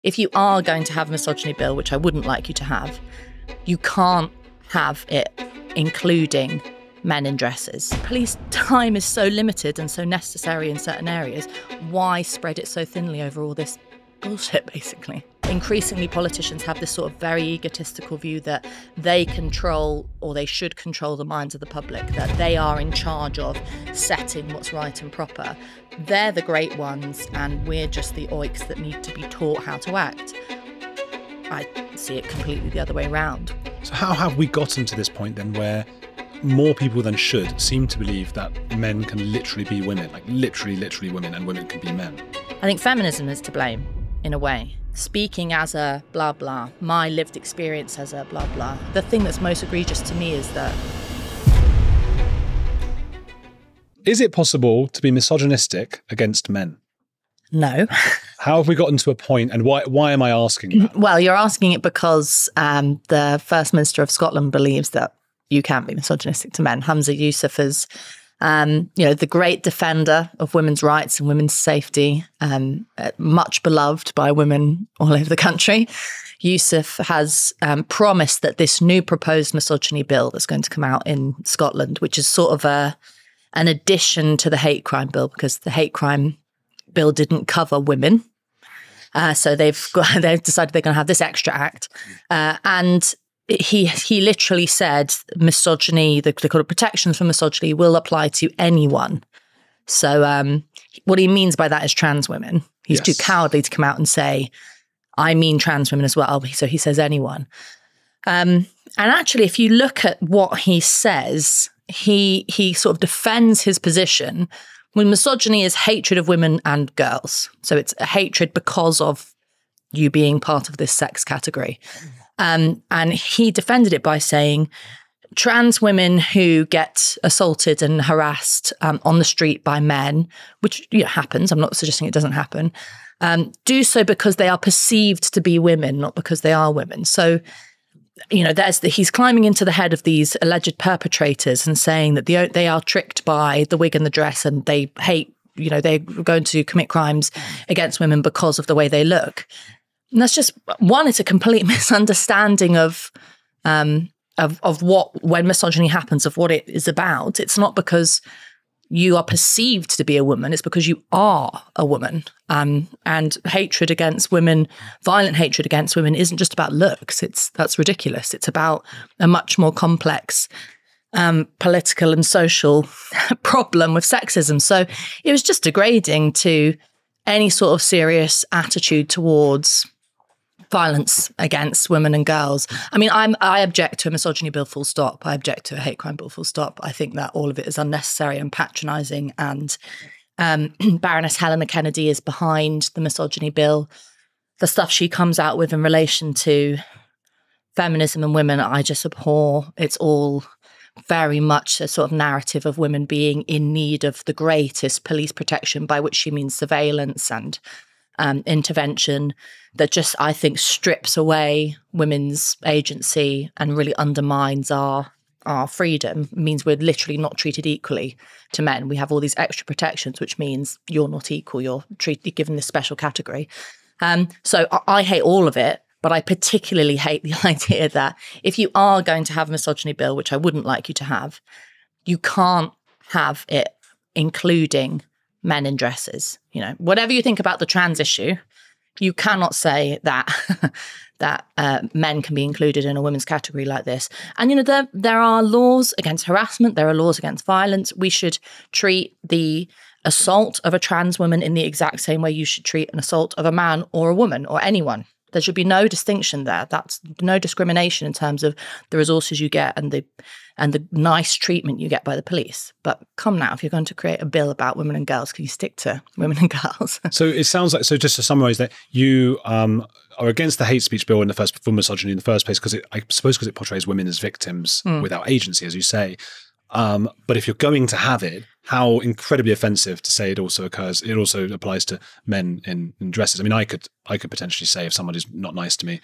If you are going to have a misogyny bill, which I wouldn't like you to have, you can't have it including men in dresses. Police time is so limited and so necessary in certain areas. Why spread it so thinly over all this bullshit, basically? Increasingly, politicians have this sort of very egotistical view that they control, or they should control, the minds of the public, that they are in charge of setting what's right and proper. They're the great ones, and we're just the oiks that need to be taught how to act. I see it completely the other way around. So how have we gotten to this point then where more people than should seem to believe that men can literally be women, like literally women, and women can be men? I think feminism is to blame, in a way. Speaking as a blah blah, my lived experience as a blah blah. The thing that's most egregious to me is that... Is it possible to be misogynistic against men? No. How have we gotten to a point, and why am I asking that? Well, you're asking it because the First Minister of Scotland believes that you can't be misogynistic to men. Hamza Yusuf is, the great defender of women's rights and women's safety, much beloved by women all over the country. Yusuf has promised that this new proposed misogyny bill that's going to come out in Scotland, which is sort of an addition to the hate crime bill, because the hate crime bill didn't cover women. So they've decided they're going to have this extra act. And he literally said misogyny, the kind of protections from misogyny will apply to anyone. So what he means by that is trans women. He's too cowardly to come out and say, I mean trans women as well. So he says anyone. And actually, if you look at what he says, he sort of defends his position when misogyny is hatred of women and girls. So it's a hatred because of you being part of this sex category. And he defended it by saying trans women who get assaulted and harassed on the street by men, which happens, I'm not suggesting it doesn't happen, do so because they are perceived to be women, not because they are women. So, he's climbing into the head of these alleged perpetrators and saying that they are tricked by the wig and the dress, and they hate, they're going to commit crimes against women because of the way they look. And that's just one. It's a complete misunderstanding of what, when misogyny happens, of what it is about. It's not because you are perceived to be a woman; it's because you are a woman. And hatred against women, violent hatred against women, isn't just about looks. That's ridiculous. It's about a much more complex political and social problem with sexism. So it was just degrading to any sort of serious attitude towards violence against women and girls. I mean, I object to a misogyny bill, full stop. I object to a hate crime bill, full stop. I think that all of it is unnecessary and patronising. And Baroness Helena Kennedy is behind the misogyny bill. The stuff she comes out with in relation to feminism and women, I just abhor. It's all very much a sort of narrative of women being in need of the greatest police protection, by which she means surveillance and intervention, that just, I think, strips away women's agency and really undermines our freedom. It means we're literally not treated equally to men. We have all these extra protections, which means you're not equal. You're given this special category. So I hate all of it, but I particularly hate the idea that if you are going to have a misogyny bill, which I wouldn't like you to have, you can't have it including men in dresses. Whatever you think about the trans issue, you cannot say that that men can be included in a women's category like this. And there are laws against harassment. There are laws against violence. We should treat the assault of a trans woman in the exact same way you should treat an assault of a man or a woman or anyone. There should be no distinction there. That's no discrimination in terms of the resources you get and the nice treatment you get by the police. But come now, if you're going to create a bill about women and girls, can you stick to women and girls? So it sounds like, so just to summarise that, you are against the hate speech bill for misogyny in the first place, because I suppose because it portrays women as victims without agency, as you say. But if you're going to have it, how incredibly offensive to say it also applies to men in dresses. I mean, I could potentially say, if somebody's not nice to me,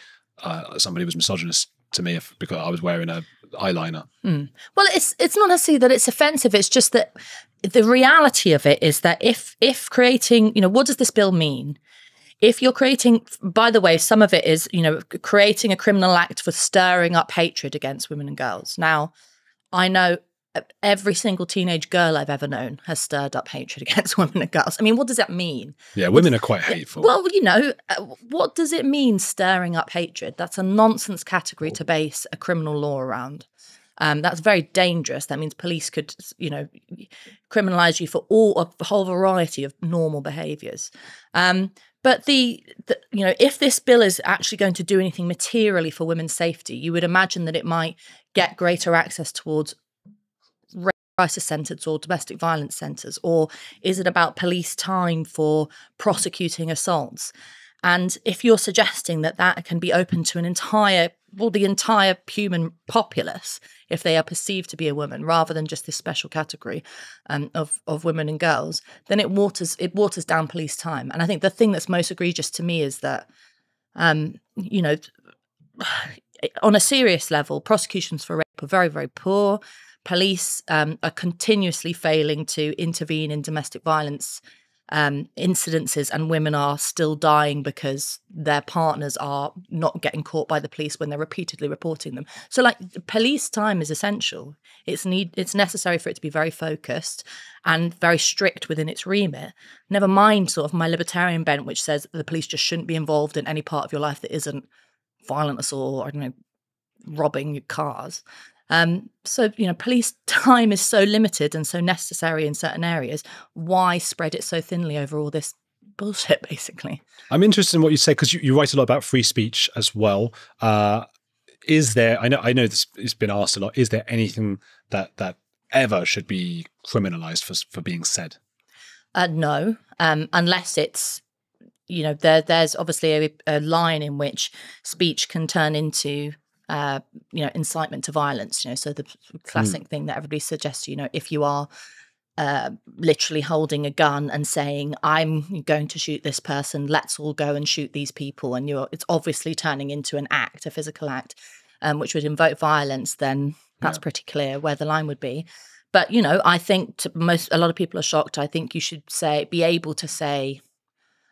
somebody was misogynist to me because I was wearing a eyeliner. Well, it's not necessarily that it's offensive. It's just that the reality of it is that if creating, what does this bill mean? if you're creating, by the way, some of it is, creating a criminal act for stirring up hatred against women and girls. Now, I know every single teenage girl I've ever known has stirred up hatred against women and girls. I mean, what does that mean? Yeah, women are quite hateful. Well, what does it mean, stirring up hatred? That's a nonsense category to base a criminal law around. That's very dangerous. That means police could, criminalise you for a whole variety of normal behaviours. But if this bill is actually going to do anything materially for women's safety, you would imagine that it might get greater access towards crisis centres or domestic violence centres, or is it about police time for prosecuting assaults? And if you're suggesting that that can be open to the entire human populace, if they are perceived to be a woman, rather than just this special category of women and girls, then it waters down police time. And I think the thing that's most egregious to me is that, on a serious level, prosecutions for rape are very, very poor. Police are continuously failing to intervene in domestic violence incidences, and women are still dying because their partners are not getting caught by the police when they're repeatedly reporting them. So, police time is essential. It's necessary for it to be very focused and very strict within its remit. Never mind sort of my libertarian bent, which says that the police just shouldn't be involved in any part of your life that isn't violent assault or, I don't know, robbing cars. Police time is so limited and so necessary in certain areas. Why spread it so thinly over all this bullshit, basically? I'm interested in what you say, because you write a lot about free speech as well. Is there, I know this has been asked a lot, is there anything that ever should be criminalized for being said? No, unless it's, there's obviously a line in which speech can turn into incitement to violence, so the classic thing that everybody suggests, if you are literally holding a gun and saying, I'm going to shoot this person, let's all go and shoot these people, and it's obviously turning into an act, a physical act, which would invoke violence, then that's pretty clear where the line would be. But, I think a lot of people are shocked. I think you should be able to say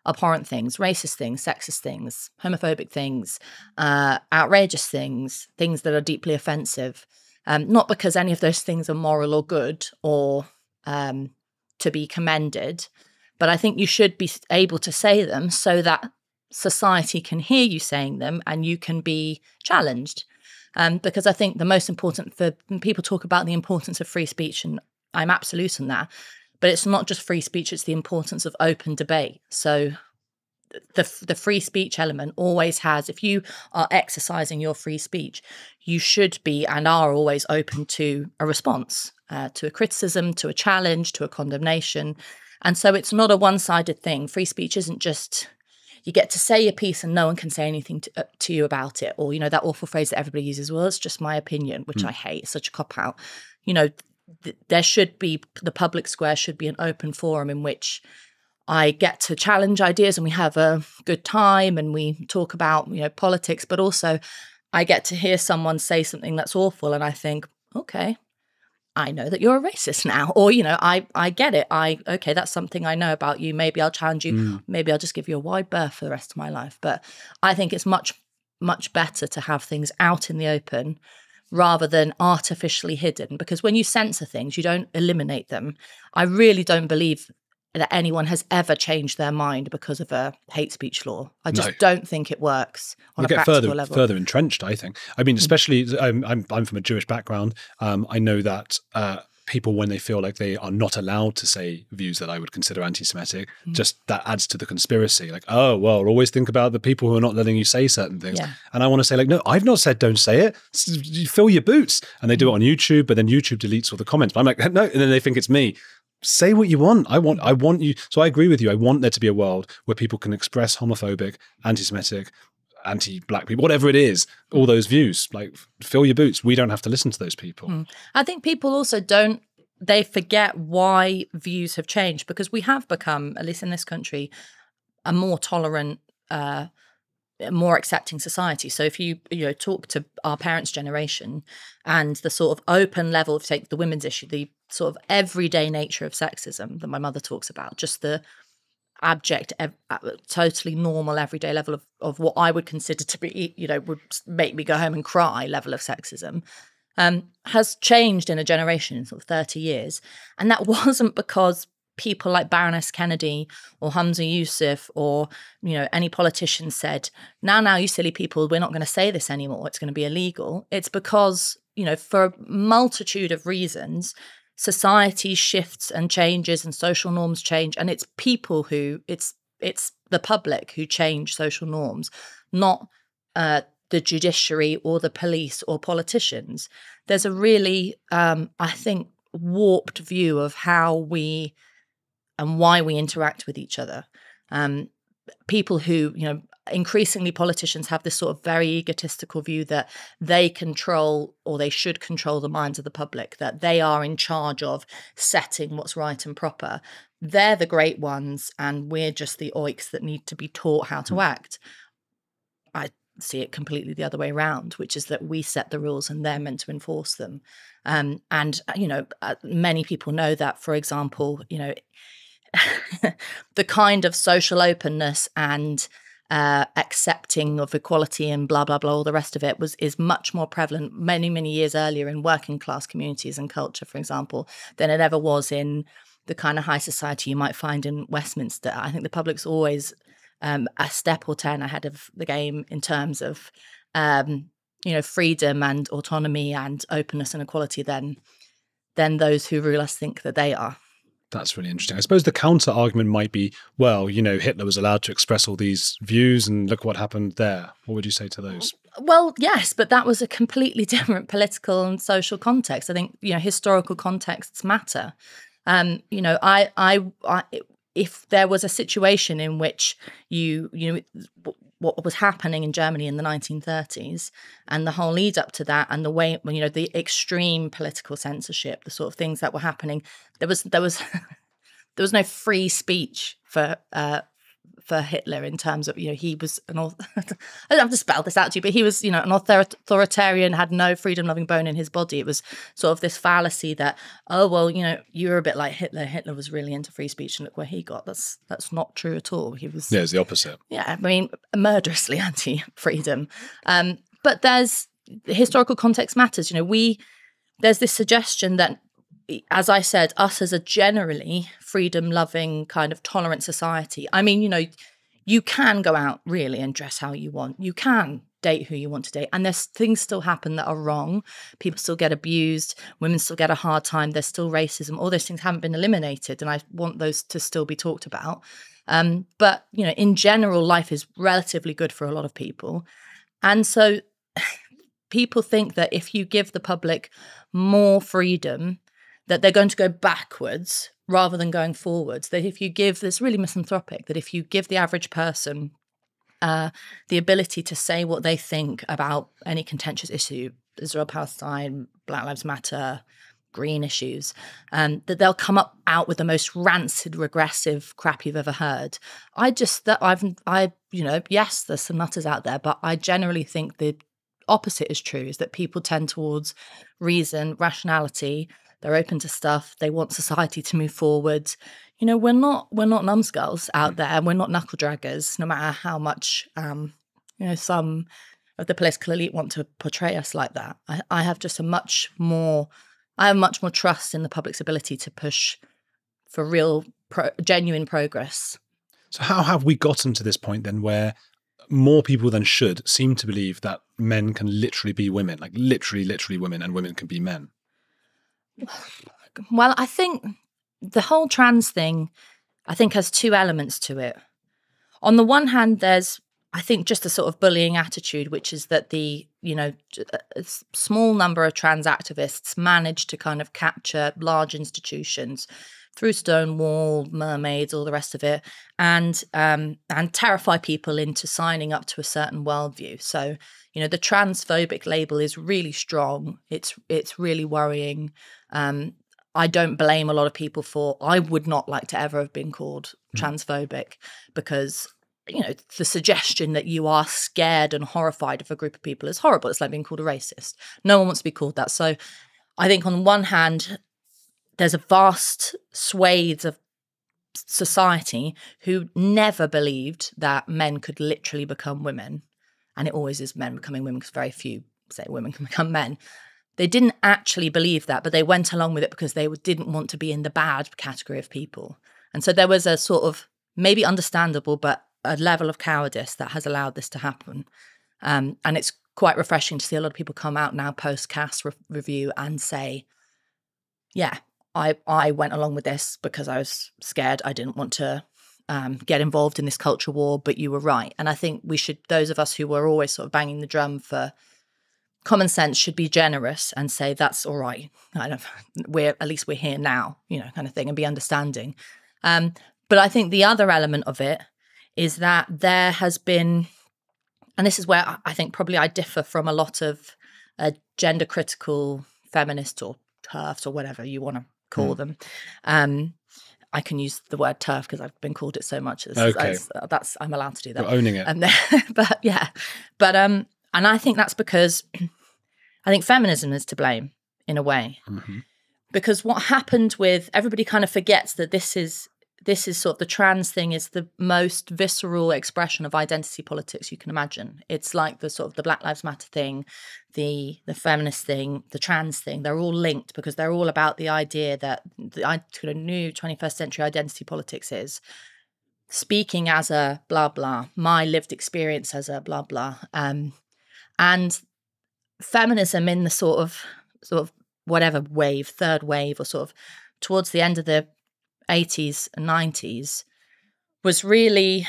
abhorrent things, racist things, sexist things, homophobic things, outrageous things, things that are deeply offensive, not because any of those things are moral or good or to be commended, but I think you should be able to say them so that society can hear you saying them and you can be challenged. Because I think the most important, when people talk about the importance of free speech, and I'm absolute on that, but it's not just free speech, it's the importance of open debate. So the free speech element always has, if you are exercising your free speech, you should be and are always open to a response, to a criticism, to a challenge, to a condemnation. And so it's not a one-sided thing. Free speech isn't just, you get to say your piece and no one can say anything to you about it. Or, that awful phrase that everybody uses, well, it's just my opinion, which I hate. It's such a cop-out. There should be, the public square should be an open forum in which I get to challenge ideas and we have a good time and we talk about, politics, but also I get to hear someone say something that's awful and I think, okay, I know that you're a racist now. Or, I get it. Okay, that's something I know about you. Maybe I'll challenge you. Maybe I'll just give you a wide berth for the rest of my life. But I think it's much, much better to have things out in the open rather than artificially hidden, because when you censor things, you don't eliminate them. I really don't believe that anyone has ever changed their mind because of a hate speech law. I just don't think it works on a practical level. Further entrenched, I think. I mean, especially, I'm from a Jewish background. I know that people, when they feel like they are not allowed to say views that I would consider anti-Semitic, just that adds to the conspiracy. Like, oh, well, always think about the people who are not letting you say certain things. Yeah. And I want to say, no, I've not said don't say it. You fill your boots. And they do it on YouTube, but then YouTube deletes all the comments. But I'm like, no, and then they think it's me. Say what you want. I want you. So I agree with you. I want there to be a world where people can express homophobic, anti-Semitic, anti-black people, whatever it is, all those views, fill your boots. We don't have to listen to those people. I think people also they forget why views have changed, because we have become, at least in this country, a more tolerant, more accepting society. So if you talk to our parents' generation and the sort of open level of, take the women's issue, the sort of everyday nature of sexism that my mother talks about, just the abject, totally normal, everyday level of what I would consider to be, would make me go home and cry level of sexism, has changed in a generation, sort of 30 years. And that wasn't because people like Baroness Kennedy or Hamza Yusuf or, any politician said, now, you silly people, we're not going to say this anymore. It's going to be illegal. It's because, for a multitude of reasons, society shifts and changes and social norms change. And it's people who, it's the public who change social norms, not the judiciary or the police or politicians. There's a really, I think, warped view of how we and why we interact with each other. People who, increasingly politicians have this sort of very egotistical view that they control or they should control the minds of the public, that they are in charge of setting what's right and proper. They're the great ones and we're just the oiks that need to be taught how to act. I see it completely the other way around, which is that we set the rules and they're meant to enforce them. Many people know that, for example, the kind of social openness and accepting of equality and blah, blah, blah, all the rest of it is much more prevalent many, many years earlier in working class communities and culture, for example, than it ever was in the kind of high society you might find in Westminster. I think the public's always a step or 10 ahead of the game in terms of, freedom and autonomy and openness and equality than those who rule us think that they are. That's really interesting. I suppose the counter argument might be, well, Hitler was allowed to express all these views and look what happened there. What would you say to those? Well, yes, but that was a completely different political and social context. I think, historical contexts matter. If there was a situation in which what was happening in Germany in the 1930s and the whole lead up to that and the way, the extreme political censorship, the sort of things that were happening, there was no free speech for Hitler in terms of, he was I don't have to spell this out to you, but he was, an authoritarian, had no freedom-loving bone in his body. It was sort of this fallacy that, oh, well, you were a bit like Hitler. Hitler was really into free speech and look where he got. That's not true at all. He was... Yeah, it's the opposite. Yeah, I mean, murderously anti-freedom. But there's... historical context matters. There's this suggestion that, as I said, us as a generally freedom-loving kind of tolerant society. I mean, you can go out really and dress how you want. You can date who you want to date. And there's things still happen that are wrong. People still get abused. Women still get a hard time. There's still racism. All those things haven't been eliminated. And I want those to still be talked about. But, in general, life is relatively good for a lot of people. And so people think that if you give the public more freedom, that they're going to go backwards rather than going forwards. That if you give, this really misanthropic, that if you give the average person the ability to say what they think about any contentious issue, Israel-Palestine, Black Lives Matter, green issues, that they'll come out with the most rancid, regressive crap you've ever heard. Yes, there's some nutters out there, but I generally think the opposite is true, is that people tend towards reason, rationality. They're open to stuff. They want society to move forward. We're not numbskulls out there. We're not knuckle draggers, no matter how much, some of the political elite want to portray us like that. I have just much more trust in the public's ability to push for real, genuine progress. So how have we gotten to this point then where more people than should seem to believe that men can literally be women, like literally women, and women can be men? Well, I think the whole trans thing, has two elements to it. On the one hand, there's, I think, just a sort of bullying attitude, which is that a small number of trans activists manage to kind of capture large institutions through Stonewall, mermaids, all the rest of it, and terrify people into signing up to a certain worldview. So, the transphobic label is really strong. It's really worrying. I don't blame a lot of people I would not like to ever have been called transphobic, because, the suggestion that you are scared and horrified of a group of people is horrible. It's like being called a racist. No one wants to be called that. So I think on one hand, there's a vast swathes of society who never believed that men could literally become women, and it always is men becoming women because very few say women can become men. They didn't actually believe that, but they went along with it because they didn't want to be in the bad category of people. And so there was a sort of maybe understandable, but a level of cowardice that has allowed this to happen. And it's quite refreshing to see a lot of people come out now post-Cass review and say, yeah, I went along with this because I was scared. I didn't want to get involved in this culture war, but you were right. And I think we should, those of us who were always sort of banging the drum for common sense, should be generous and say, that's all right. At least we're here now, kind of thing, and be understanding. But I think the other element of it is that there has been, and this is where I think probably I differ from a lot of gender critical feminists or TERFs or whatever you want to call them. I can use the word TERF because I've been called it so much. That's I'm allowed to do that. You're owning it. And I think that's because I think feminism is to blame in a way. Mm-hmm. Because what happened with everybody kind of forgets that this is sort of the trans thing is the most visceral expression of identity politics you can imagine. It's like the sort of the Black Lives Matter thing, the feminist thing, the trans thing. They're all linked because they're all about the idea that the new 21st century identity politics is speaking as a blah, blah, my lived experience as a blah, blah. And feminism in the sort of whatever wave, third wave, or sort of towards the end of the 80s and 90s was really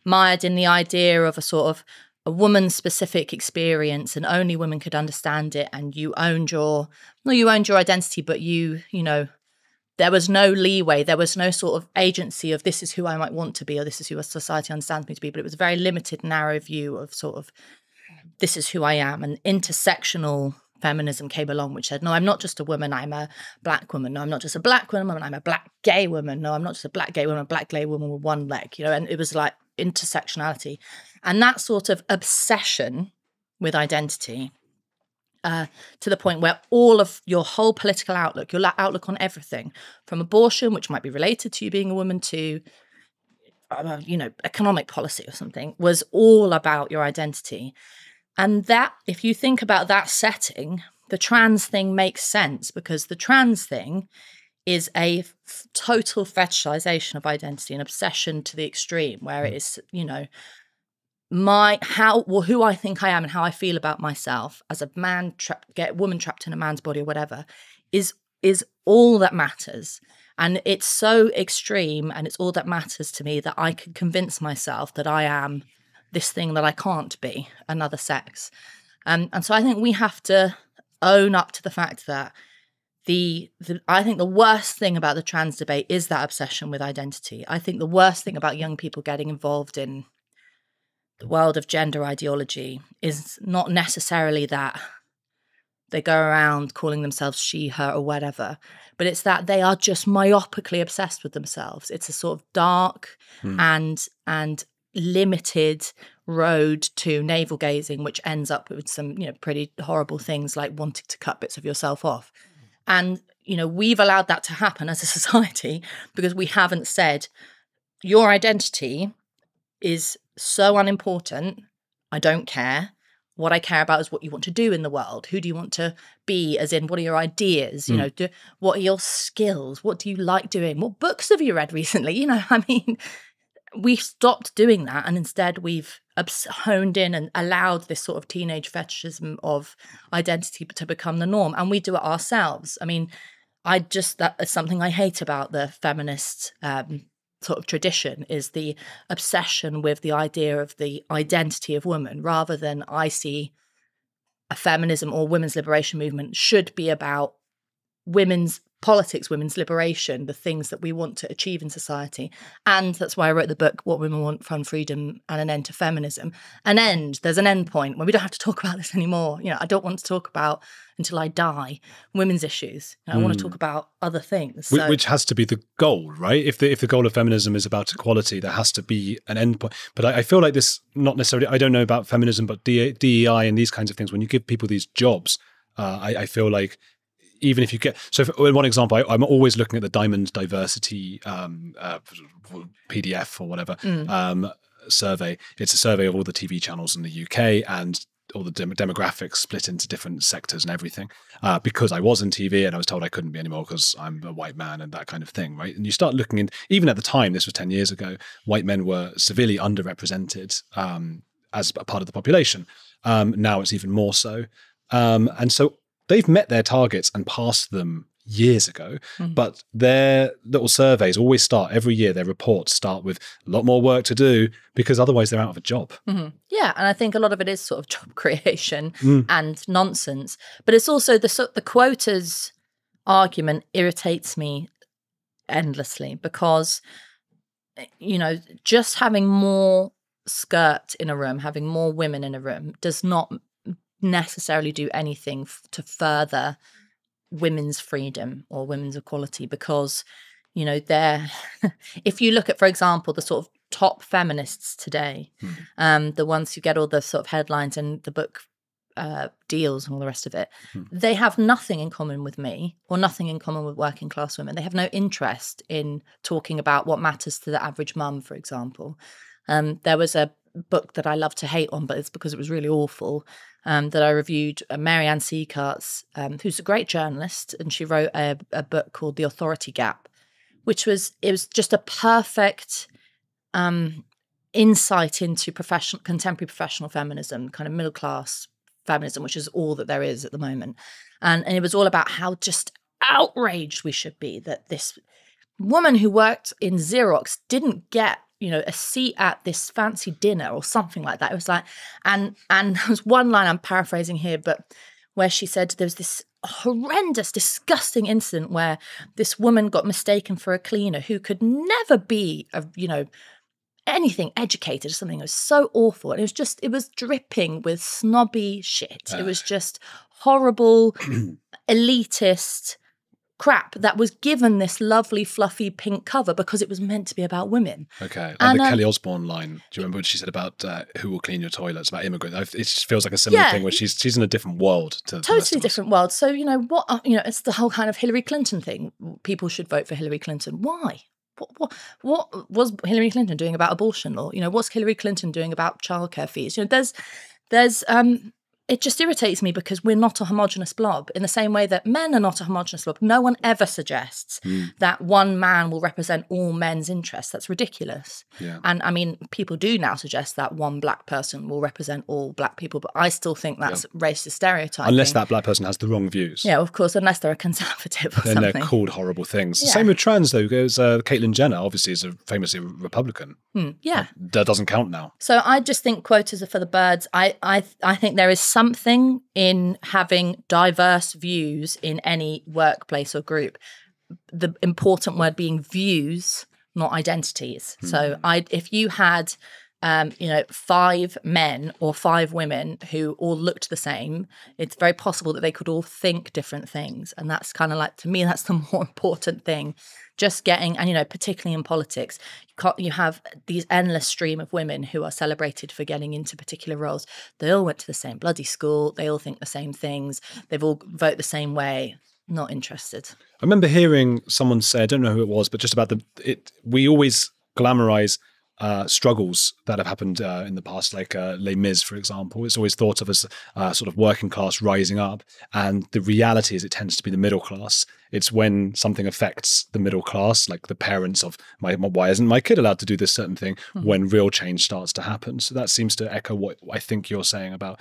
mired in the idea of a sort of a woman-specific experience, and only women could understand it. And you owned your identity, but there was no leeway. There was no sort of agency of this is who I might want to be, or this is who a society understands me to be. But it was a very limited, narrow view of sort of this is who I am. And intersectional feminism came along, which said, no, I'm not just a woman, I'm a black woman. No, I'm not just a black woman, I'm a black gay woman. No, I'm not just a black gay woman, I'm a black gay woman with one leg, and it was like intersectionality. And that sort of obsession with identity to the point where all of your whole political outlook, your outlook on everything, from abortion, which might be related to you being a woman, to economic policy or something, was all about your identity. And that, if you think about that setting, the trans thing makes sense, because the trans thing is a total fetishization of identity, an obsession to the extreme, where it is, who I think I am and how I feel about myself as a man, woman trapped in a man's body or whatever, is all that matters. And it's so extreme, and it's all that matters to me that I can convince myself that I am this thing that I can't be, another sex. And so I think we have to own up to the fact that I think the worst thing about the trans debate is that obsession with identity. I think the worst thing about young people getting involved in the world of gender ideology is not necessarily that they go around calling themselves she, her, or whatever, but it's that they are just myopically obsessed with themselves. It's a sort of dark and limited road to navel gazing, which ends up with some, pretty horrible things like wanting to cut bits of yourself off. And, we've allowed that to happen as a society because we haven't said your identity is so unimportant. I don't care. What I care about is what you want to do in the world. Who do you want to be? As in, what are your ideas? What are your skills? What do you like doing? What books have you read recently? We've stopped doing that, and instead we've honed in and allowed this sort of teenage fetishism of identity to become the norm, and we do it ourselves. That is something I hate about the feminist sort of tradition, is the obsession with the idea of the identity of woman, rather than I see a feminism or women's liberation movement should be about women's politics, women's liberation, the things that we want to achieve in society. And that's why I wrote the book, What Women Want, Fun, Freedom, and an End to Feminism. There's an end point when we don't have to talk about this anymore. I don't want to talk about, until I die, women's issues. I want to talk about other things. Which has to be the goal, right? If the goal of feminism is about equality, there has to be an end point. But I feel like this, not necessarily, I don't know about feminism, but DEI and these kinds of things, when you give people these jobs, I feel like even if you get, so in one example, I'm always looking at the Diamond Diversity PDF or whatever survey. It's a survey of all the TV channels in the UK and all the demographics split into different sectors and everything, because I was in TV and I was told I couldn't be anymore because I'm a white man and that kind of thing, right? And you start looking in, even at the time, this was 10 years ago, white men were severely underrepresented as a part of the population. Now it's even more so. And so they've met their targets and passed them years ago, but their little surveys always start every year. Their reports start with a lot more work to do because otherwise they're out of a job. Yeah, and I think a lot of it is sort of job creation and nonsense. But it's also the quotas argument irritates me endlessly because, you know, just having more skirt in a room, having more women in a room does not necessarily do anything to further women's freedom or women's equality, because, you know, if you look at, for example, the sort of top feminists today, the ones who get all the sort of headlines and the book deals and all the rest of it, they have nothing in common with me or nothing in common with working class women. They have no interest in talking about what matters to the average mum, for example. There was a book that I love to hate on, but it's because it was really awful, that I reviewed, Marianne Seacart's, who's a great journalist, and she wrote a book called The Authority Gap, it was just a perfect insight into contemporary professional feminism, kind of middle class feminism, which is all that there is at the moment. And it was all about how just outraged we should be that this woman who worked in Xerox didn't get, you know, a seat at this fancy dinner or something like that. It was like, and there was one line, I'm paraphrasing here, but where she said there was this horrendous, disgusting incident where this woman got mistaken for a cleaner who could never be, anything educated or something. It was so awful. And it was dripping with snobby shit. It was just horrible, elitist crap that was given this lovely fluffy pink cover because it was meant to be about women. Okay. And the Kelly Osbourne line, do you remember what she said about who will clean your toilets, about immigrants? It just feels like a similar thing where she's in a different world to totally different world. So, you know, it's the whole kind of Hillary Clinton thing. People should vote for Hillary Clinton. Why? What was Hillary Clinton doing about abortion law? You know, what's Hillary Clinton doing about childcare fees? You know, there's it just irritates me because we're not a homogenous blob in the same way that men are not a homogenous blob. No one ever suggests that one man will represent all men's interests. That's ridiculous. Yeah. And I mean, people do now suggest that one black person will represent all black people, but I still think that's racist stereotyping. Unless that black person has the wrong views. Yeah, of course, unless they're a conservative or then something. Then they're called horrible things. Yeah. Same with trans, though, because Caitlyn Jenner obviously is a famously Republican. That doesn't count now. So I just think quotas are for the birds. I think there is something in having diverse views in any workplace or group. The important word being views, not identities. So if you had 5 men or 5 women who all looked the same, it's very possible that they could all think different things. And that's kind of like, to me, that's the more important thing. Just getting, and, you know, particularly in politics, you have these endless stream of women who are celebrated for getting into particular roles. They all went to the same bloody school. They all think the same things. They've all vote the same way. Not interested. I remember hearing someone say, I don't know who it was, but just about we always glamorize struggles that have happened in the past, like Les Mis, for example. It's always thought of as sort of working class rising up. And the reality is it tends to be the middle class. It's when something affects the middle class, like the parents of, why isn't my kid allowed to do this certain thing, when real change starts to happen. So that seems to echo what I think you're saying about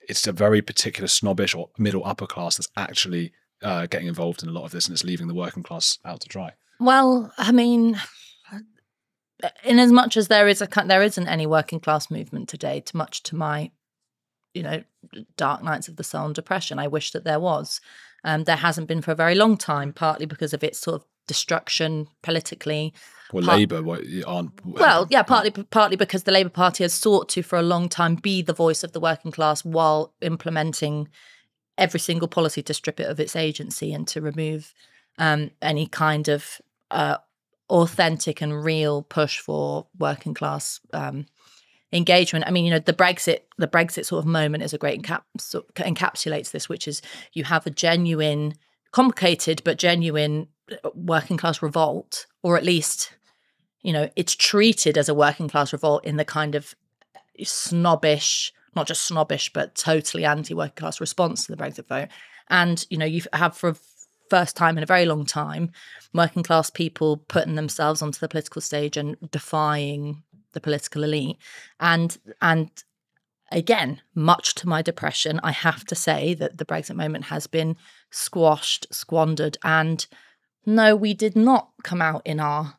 it's a very particular snobbish or middle upper class that's actually getting involved in a lot of this, and it's leaving the working class out to dry. Well, I mean, in as much as there isn't any working class movement today, much to my, dark nights of the soul and depression, I wish that there was. There hasn't been for a very long time, partly because of its sort of destruction politically. Well, Labour aren't. Well, yeah, partly because the Labour Party has sought to, for a long time, be the voice of the working class while implementing every single policy to strip it of its agency and to remove any kind of authentic and real push for working class engagement. I mean, the Brexit sort of moment is a great encapsulates this, which is you have a genuine, complicated but genuine working class revolt, or at least, it's treated as a working class revolt in the kind of snobbish, not just snobbish, but totally anti-working class response to the Brexit vote. And, you have for first time in a very long time, working class people putting themselves onto the political stage and defying the political elite. And again, much to my depression, I have to say that the Brexit moment has been squashed, squandered. And no, we did not come out in our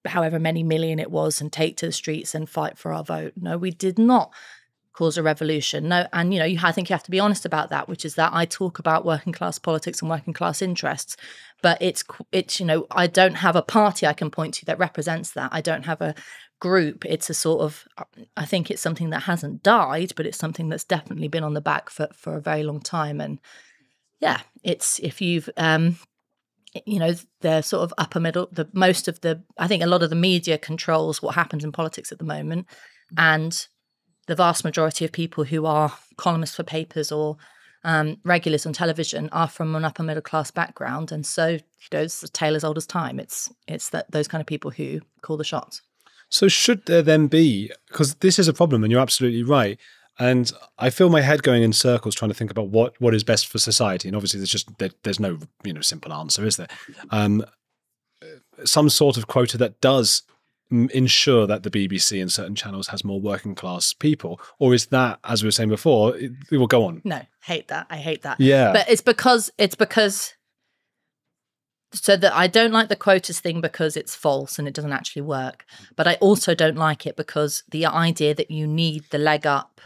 however many million it was and take to the streets and fight for our vote. No, we did not cause a revolution. No, and I think you have to be honest about that, which is that I talk about working class politics and working class interests, but it's I don't have a party I can point to that represents that. I don't have a group. It's a sort of, I think it's something that hasn't died, but it's something that's definitely been on the back foot for a very long time. And yeah, it's, if you've the sort of upper middle, I think a lot of the media controls what happens in politics at the moment, and the vast majority of people who are columnists for papers or regulars on television are from an upper middle class background, and so it's a tale as old as time. It's those kind of people who call the shots. So should there then be, because this is a problem, and you're absolutely right, and I feel my head going in circles trying to think about what is best for society, and obviously there's no simple answer, is there? Some sort of quota that does ensure that the BBC and certain channels has more working class people, or is that, as we were saying before, it will go on? No, hate that. I hate that. Yeah, but it's because so that I don't like the quotas thing because it's false and it doesn't actually work. But I also don't like it because the idea that you need the leg up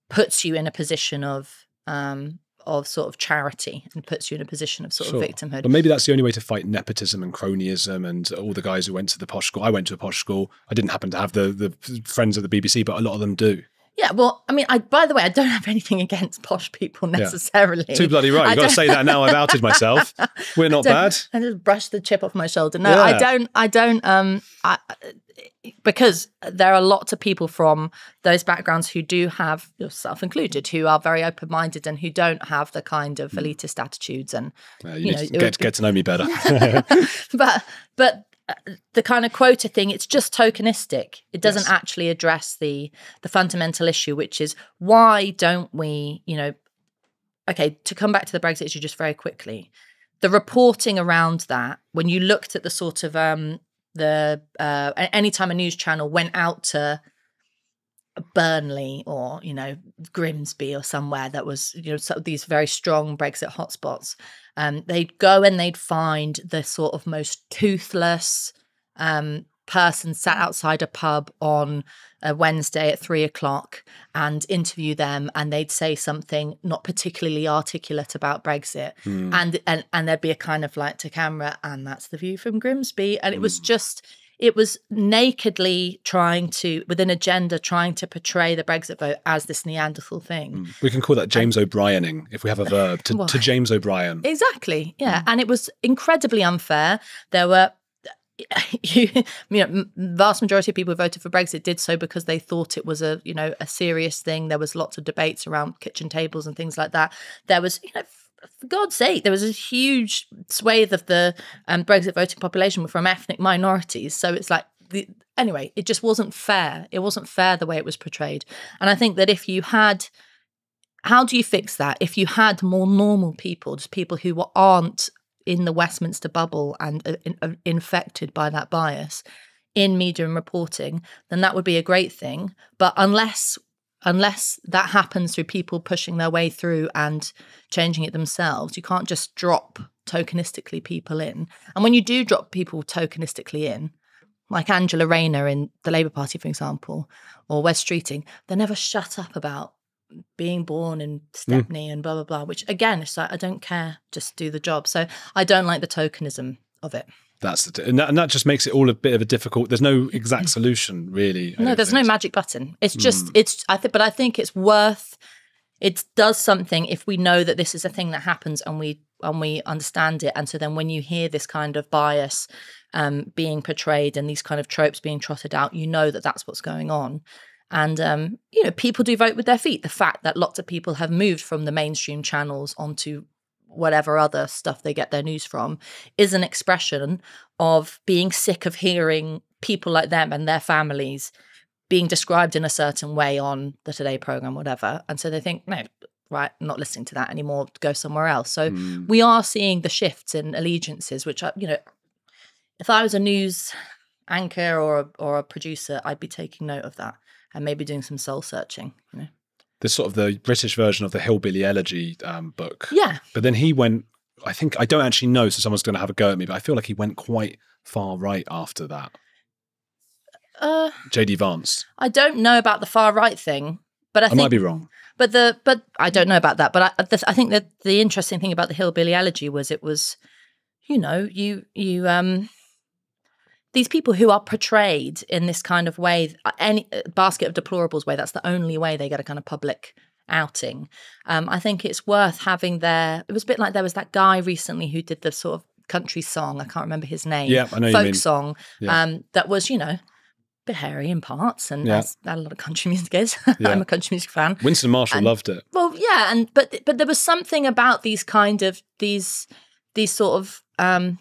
puts you in a position of sort of charity and puts you in a position of sort of victimhood. But maybe that's the only way to fight nepotism and cronyism and all the guys who went to the posh school. I went to a posh school. I didn't happen to have the friends of the BBC, but a lot of them do. Yeah, well, I mean, by the way, I don't have anything against posh people necessarily. Yeah. Too bloody right. You've got to say that now. I've outed myself. We're not bad. I just brushed the chip off my shoulder. No, yeah. I don't. Because there are lots of people from those backgrounds who do have, yourself included, who are very open-minded and who don't have the kind of elitist attitudes. And you need to get to know me better. but the kind of quota thing, it's just tokenistic. It doesn't actually address the fundamental issue, which is why don't we, okay, to come back to the Brexit issue just very quickly, the reporting around that, when you looked at the sort of anytime a news channel went out to Burnley or Grimsby or somewhere that was these very strong Brexit hotspots, they'd go and they'd find the sort of most toothless person sat outside a pub on a Wednesday at 3:00 and interview them, and they'd say something not particularly articulate about Brexit, and there'd be a kind of light to camera, and that's the view from Grimsby, and it was nakedly trying to, with an agenda, trying to portray the Brexit vote as this Neanderthal thing. We can call that James O'Briening, if we have a verb, to James O'Brien. Exactly, yeah. And it was incredibly unfair. There were, vast majority of people who voted for Brexit did so because they thought it was a serious thing. There was lots of debates around kitchen tables and things like that. There was, for God's sake, there was a huge swathe of the Brexit voting population from ethnic minorities. So it's like, anyway, it just wasn't fair. It wasn't fair the way it was portrayed. And I think that if you had, how do you fix that? If you had more normal people, just people who aren't in the Westminster bubble and infected by that bias in media and reporting, then that would be a great thing. But unless that happens through people pushing their way through and changing it themselves, you can't just drop tokenistically people in. And when you do drop people tokenistically in, like Angela Rayner in the Labour Party, for example, or Wes Streeting, they never shut up about being born in Stepney and blah, blah, blah, which again, it's like, I don't care, just do the job. So I don't like the tokenism of it. And that just makes it all a bit of a difficult, there's no exact solution really. No, there's no magic button. It's just, but I think it's worth, it does something if we know that this is a thing that happens and we understand it. And so then when you hear this kind of bias being portrayed and these kind of tropes being trotted out, you know that that's what's going on. And, you know, people do vote with their feet. The fact that lots of people have moved from the mainstream channels onto whatever other stuff they get their news from is an expression of being sick of hearing people like them and their families being described in a certain way on the Today programme, whatever. And so they think, no, right, I'm not listening to that anymore, go somewhere else. So we are seeing the shifts in allegiances, which, you know, if I was a news anchor or a producer, I'd be taking note of that and maybe doing some soul searching, you know. This sort of the British version of the Hillbilly Elegy book. Yeah. But then he went, I think, I don't actually know, so someone's going to have a go at me, but I feel like he went quite far right after that. J.D. Vance. I don't know about the far right thing, but I think, might be wrong. But I don't know about that. But I think that the interesting thing about the Hillbilly Elegy was it was, you know, these people who are portrayed in this kind of way, any basket of deplorables way, that's the only way they get a kind of public outing. I think it's worth having it was a bit like there was that guy recently who did the sort of country song, I can't remember his name. Yeah, I know folk you mean. Song, Yeah. that was, you know, a bit hairy in parts, and as a lot of country music is. Yeah. I'm a country music fan. Winston Marshall loved it. Well, yeah, but there was something about these kind of these sort of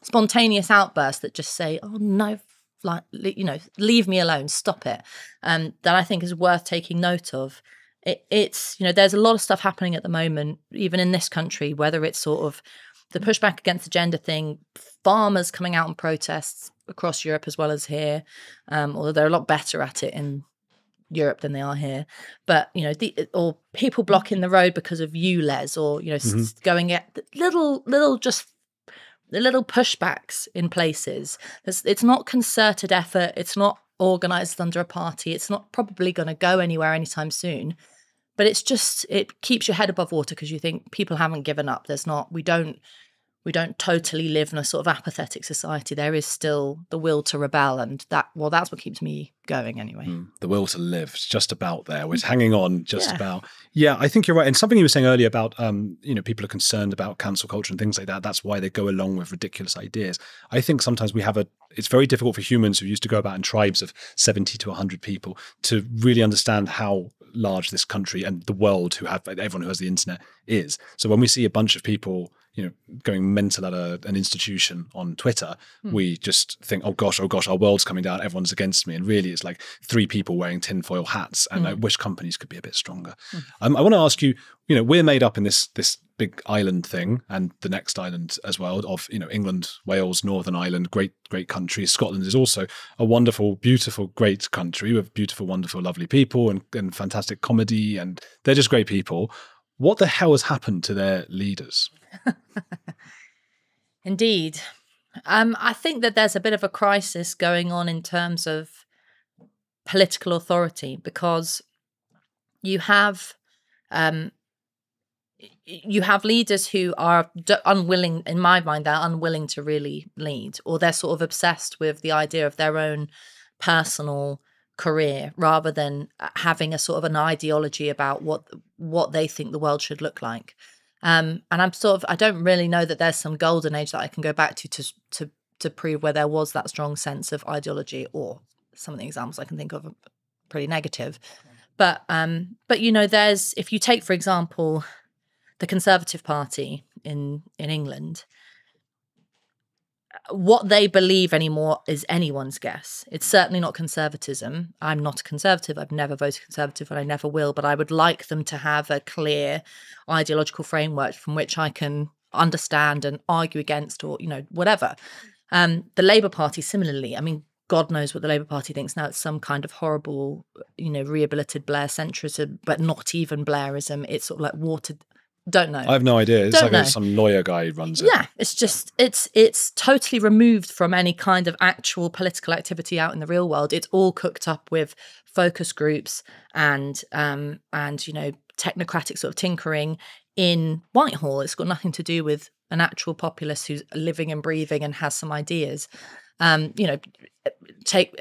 spontaneous outbursts that just say, oh no, like, you know, leave me alone, stop it, that I think is worth taking note of. It's, you know, there's a lot of stuff happening at the moment, even in this country, whether it's sort of the pushback against the gender thing, farmers coming out on protests across Europe as well as here, although they're a lot better at it in Europe than they are here. But, you know, or people blocking the road because of ULEZ, or, you know, going at little pushbacks in places. It's not concerted effort. It's not organised under a party. It's not probably going to go anywhere anytime soon. But it's just, it keeps your head above water because you think people haven't given up. We don't totally live in a sort of apathetic society. There is still the will to rebel, and that's what keeps me going anyway. The will to live is just about there. We're hanging on just about. Yeah, I think you're right. And something you were saying earlier about, you know, people are concerned about cancel culture and things like that. That's why they go along with ridiculous ideas. I think sometimes it's very difficult for humans who used to go about in tribes of 70 to 100 people to really understand how large this country and the world, everyone who has the internet, is. So when we see a bunch of people, you know, going mental at an institution on Twitter, we just think, oh gosh, our world's coming down, everyone's against me. And really it's like 3 people wearing tinfoil hats, and I wish companies could be a bit stronger. I want to ask you, you know, we're made up in this big island thing, and the next island as well, of, you know, England, Wales, Northern Ireland, great countries. Scotland is also a wonderful, beautiful, great country with beautiful, wonderful, lovely people and fantastic comedy, and they're just great people. What the hell has happened to their leaders? Indeed. I think that there's a bit of a crisis going on in terms of political authority, because you have leaders who are unwilling, in my mind, they're unwilling to really lead, or they're sort of obsessed with the idea of their own personal career rather than having a sort of an ideology about what they think the world should look like. And I don't really know that there's some golden age that I can go back to prove where there was that strong sense of ideology, or some of the examples I can think of are pretty negative. But you know, if you take, for example, the Conservative Party in England, what they believe anymore is anyone's guess. It's certainly not conservatism. I'm not a conservative. I've never voted conservative, and I never will. But I would like them to have a clear ideological framework from which I can understand and argue against, or, you know, whatever. The Labour Party, similarly. I mean, God knows what the Labour Party thinks now. It's some kind of horrible, you know, rehabilitated Blair-centrism, but not even Blairism. It's sort of like watered. Don't know. I have no idea. It's like some lawyer guy who runs it. Yeah, it's just it's totally removed from any kind of actual political activity out in the real world. It's all cooked up with focus groups and you know, technocratic sort of tinkering in Whitehall. It's got nothing to do with an actual populace who's living and breathing and has some ideas. You know, take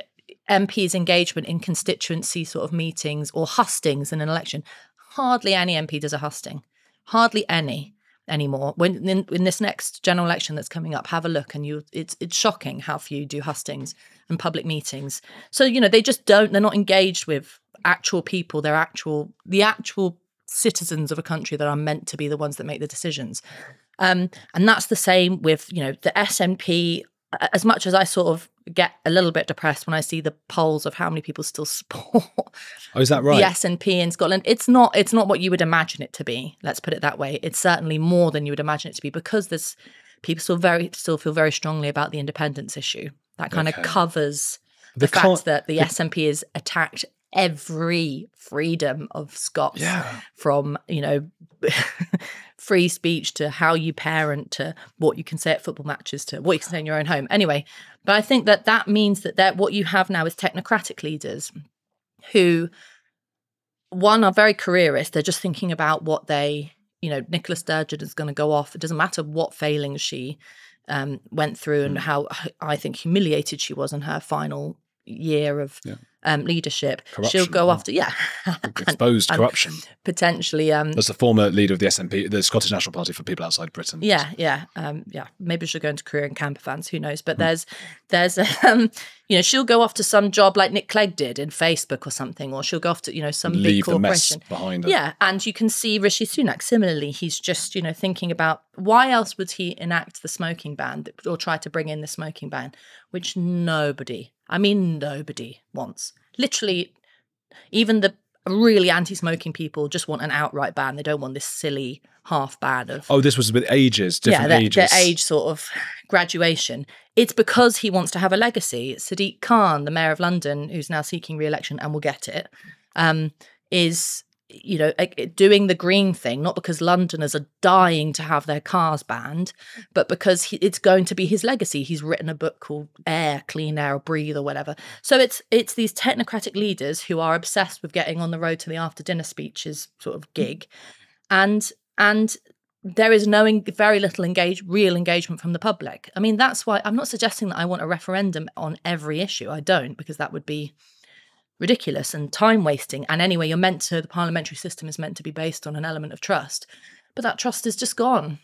MPs' engagement in constituency sort of meetings or hustings in an election. Hardly any MP does a husting. Hardly any anymore. When in this next general election that's coming up, have a look, and it's shocking how few do hustings and public meetings. So, you know, they just don't. They're not engaged with actual people, the actual citizens of a country that are meant to be the ones that make the decisions. And that's the same with, you know, the SNP. As much as I sort of get a little bit depressed when I see the polls of how many people still support is that right? the SNP in Scotland, it's not what you would imagine it to be. Let's put it that way. It's certainly more than you would imagine it to be, because there's people still feel very strongly about the independence issue. That kind of covers the fact that the SNP has attacked every freedom of Scots, from, you know, free speech to how you parent to what you can say at football matches to what you can say in your own home. Anyway, but I think that means that what you have now is technocratic leaders who, one, are very careerist. They're just thinking about what they, you know, Nicola Sturgeon is going to go off. It doesn't matter what failings she went through and how, I think, humiliated she was in her final year of leadership. Corruption, she'll go after exposed corruption, potentially. As the former leader of the SNP, the Scottish National Party for people outside Britain. Maybe she'll go into career in camper vans, who knows? But there's you know, she'll go off to some job like Nick Clegg did in Facebook or something, or she'll go off to, you know, some big corporation. The mess behind her. Yeah, and you can see Rishi Sunak similarly. He's just, you know, thinking about why else would he enact the smoking ban or try to bring in the smoking ban, which nobody wants. Literally, even the really anti-smoking people just want an outright ban. They don't want this silly half ban of... Oh, this was with ages, different ages. The age sort of graduation. It's because he wants to have a legacy. Sadiq Khan, the mayor of London, who's now seeking re-election and will get it, is, you know, doing the green thing, not because Londoners are dying to have their cars banned, but because it's going to be his legacy. He's written a book called Air, Clean Air, or Breathe, or whatever. So it's these technocratic leaders who are obsessed with getting on the road to the after dinner speeches sort of gig, and there is very little real engagement from the public. I mean, that's why I'm not suggesting that I want a referendum on every issue. I don't, because that would be ridiculous and time wasting. And anyway, the parliamentary system is meant to be based on an element of trust, but that trust is just gone.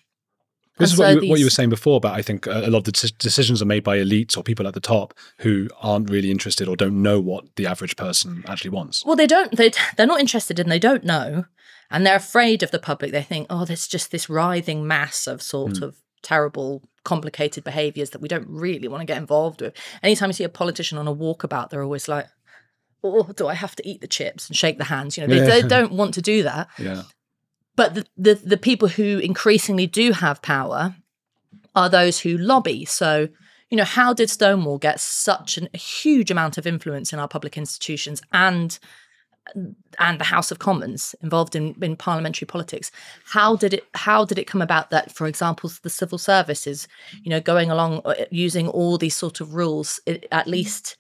This is what you were saying before about, I think, a lot of the decisions are made by elites or people at the top who aren't really interested or don't know what the average person actually wants. Well, they're not interested and they don't know. And they're afraid of the public. They think, oh, there's just this writhing mass of sort of terrible, complicated behaviours that we don't really want to get involved with. Anytime you see a politician on a walkabout, they're always like, oh, do I have to eat the chips and shake the hands? You know, they don't want to do that. Yeah. But the people who increasingly do have power are those who lobby. So, you know, how did Stonewall get such a huge amount of influence in our public institutions and the House of Commons involved in parliamentary politics? How did it come about that, for example, the civil service is, you know, going along using all these sort of rules, at least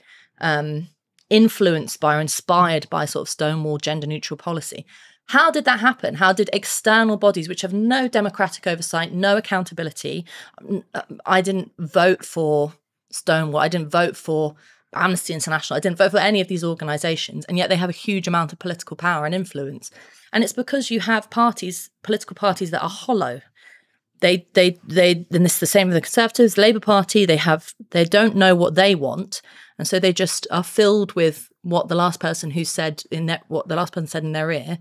influenced by or inspired by sort of Stonewall gender neutral policy? How did that happen? How did external bodies, which have no democratic oversight, no accountability? I didn't vote for Stonewall. I didn't vote for Amnesty International. I didn't vote for any of these organisations, and yet they have a huge amount of political power and influence. And it's because you have political parties that are hollow. And this is the same with the Conservatives, Labour Party. They don't know what they want, and so they just are filled with what the last person said in their ear,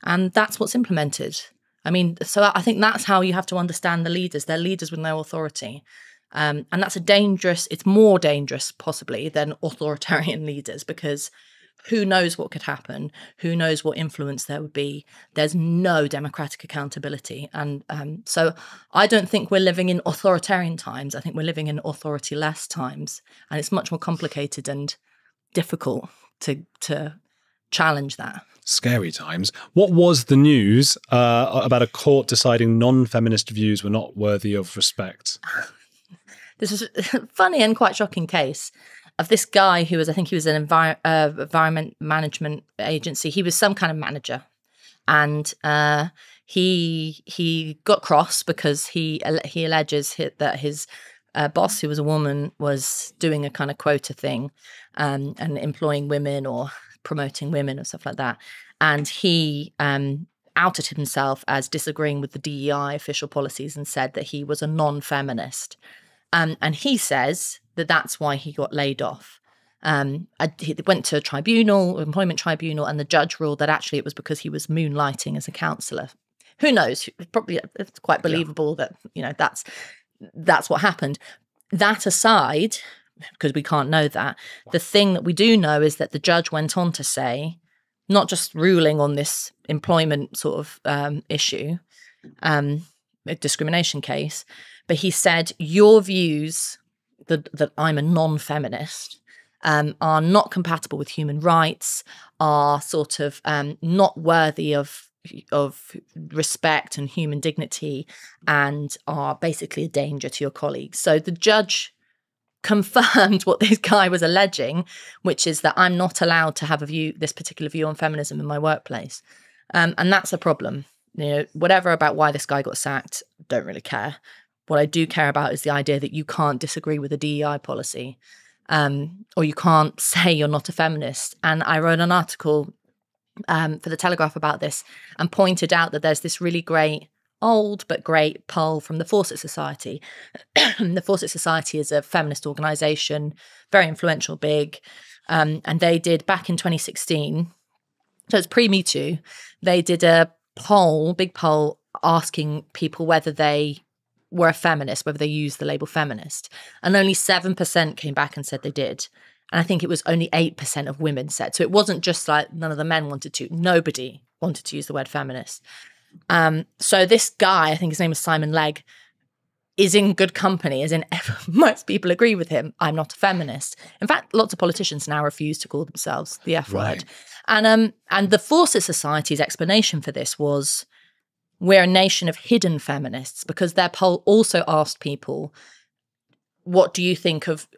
and that's what's implemented. I mean, so I think that's how you have to understand the leaders. They're leaders with no authority. And that's it's more dangerous possibly than authoritarian leaders, because who knows what could happen? Who knows what influence there would be? There's no democratic accountability. And so I don't think we're living in authoritarian times. I think we're living in authority-less times. And it's much more complicated and difficult to challenge that. Scary times. What was the news about a court deciding non-feminist views were not worthy of respect? This was a funny and quite shocking case of this guy who was, I think he was an environment management agency. He was some kind of manager, and he got cross because he alleges that his boss, who was a woman, was doing a kind of quota thing and employing women or promoting women or stuff like that. And he outed himself as disagreeing with the DEI official policies and said that he was a non-feminist. And he says that that's why he got laid off. He went to a tribunal, employment tribunal, and the judge ruled that actually it was because he was moonlighting as a counsellor. Who knows? Probably it's quite believable that, you know, that's what happened. That aside, because we can't know that, the thing that we do know is that the judge went on to say, not just ruling on this employment sort of issue, a discrimination case, but he said your views that I'm a non-feminist are not compatible with human rights, are sort of not worthy of respect and human dignity, and are basically a danger to your colleagues. So the judge confirmed what this guy was alleging, which is that I'm not allowed to have this particular view on feminism in my workplace. And that's a problem. You know, whatever about why this guy got sacked, don't really care. What I do care about is the idea that you can't disagree with a DEI policy, or you can't say you're not a feminist. And I wrote an article for the Telegraph about this and pointed out that there's this really great, old but great poll from the Fawcett Society. The Fawcett Society is a feminist organisation, very influential, big, and they did back in 2016, so it's pre-Me Too, they did a big poll asking people whether they were a feminist, whether they used the label feminist. And only 7% came back and said they did. And I think it was only 8% of women said. So it wasn't just like none of the men wanted to. Nobody wanted to use the word feminist. So this guy, I think his name was Simon Legg, is in good company, as in most people agree with him. I'm not a feminist. In fact, lots of politicians now refuse to call themselves the F word. And the Fawcett Society's explanation for this was, we're a nation of hidden feminists, because their poll also asked people, what do you think of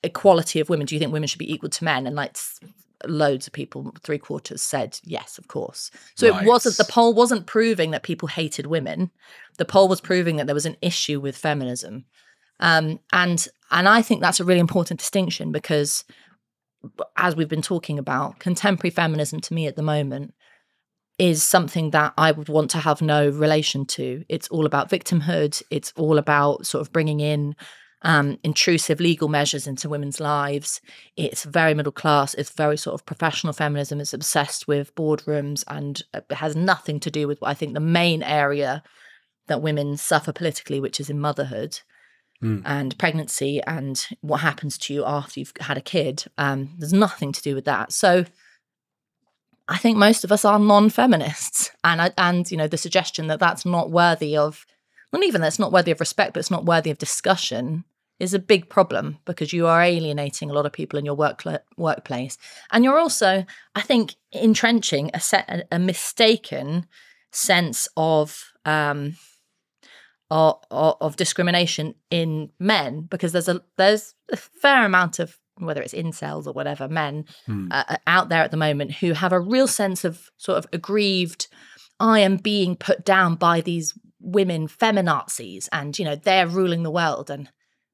equality of women? Do you think women should be equal to men? And like loads of people, 3/4 said yes, of course. So it wasn't, the poll wasn't proving that people hated women. The poll was proving that there was an issue with feminism. And I think that's a really important distinction, because as we've been talking about, contemporary feminism to me at the moment is something that I would want to have no relation to. It's all about victimhood. It's all about sort of bringing in intrusive legal measures into women's lives. It's very middle class. It's very sort of professional feminism. It's obsessed with boardrooms, and it has nothing to do with what I think the main area that women suffer politically, which is in motherhood and pregnancy and what happens to you after you've had a kid. There's nothing to do with that. So I think most of us are non-feminists, and you know, the suggestion that that's not worthy of, not even that's not worthy of respect, but it's not worthy of discussion, is a big problem, because you are alienating a lot of people in your workplace, and you're also, I think, entrenching a mistaken sense of discrimination in men, because there's a fair amount of, whether it's incels or whatever, men out there at the moment who have a real sense of sort of aggrieved, I am being put down by these women feminazis, and, you know, they're ruling the world. And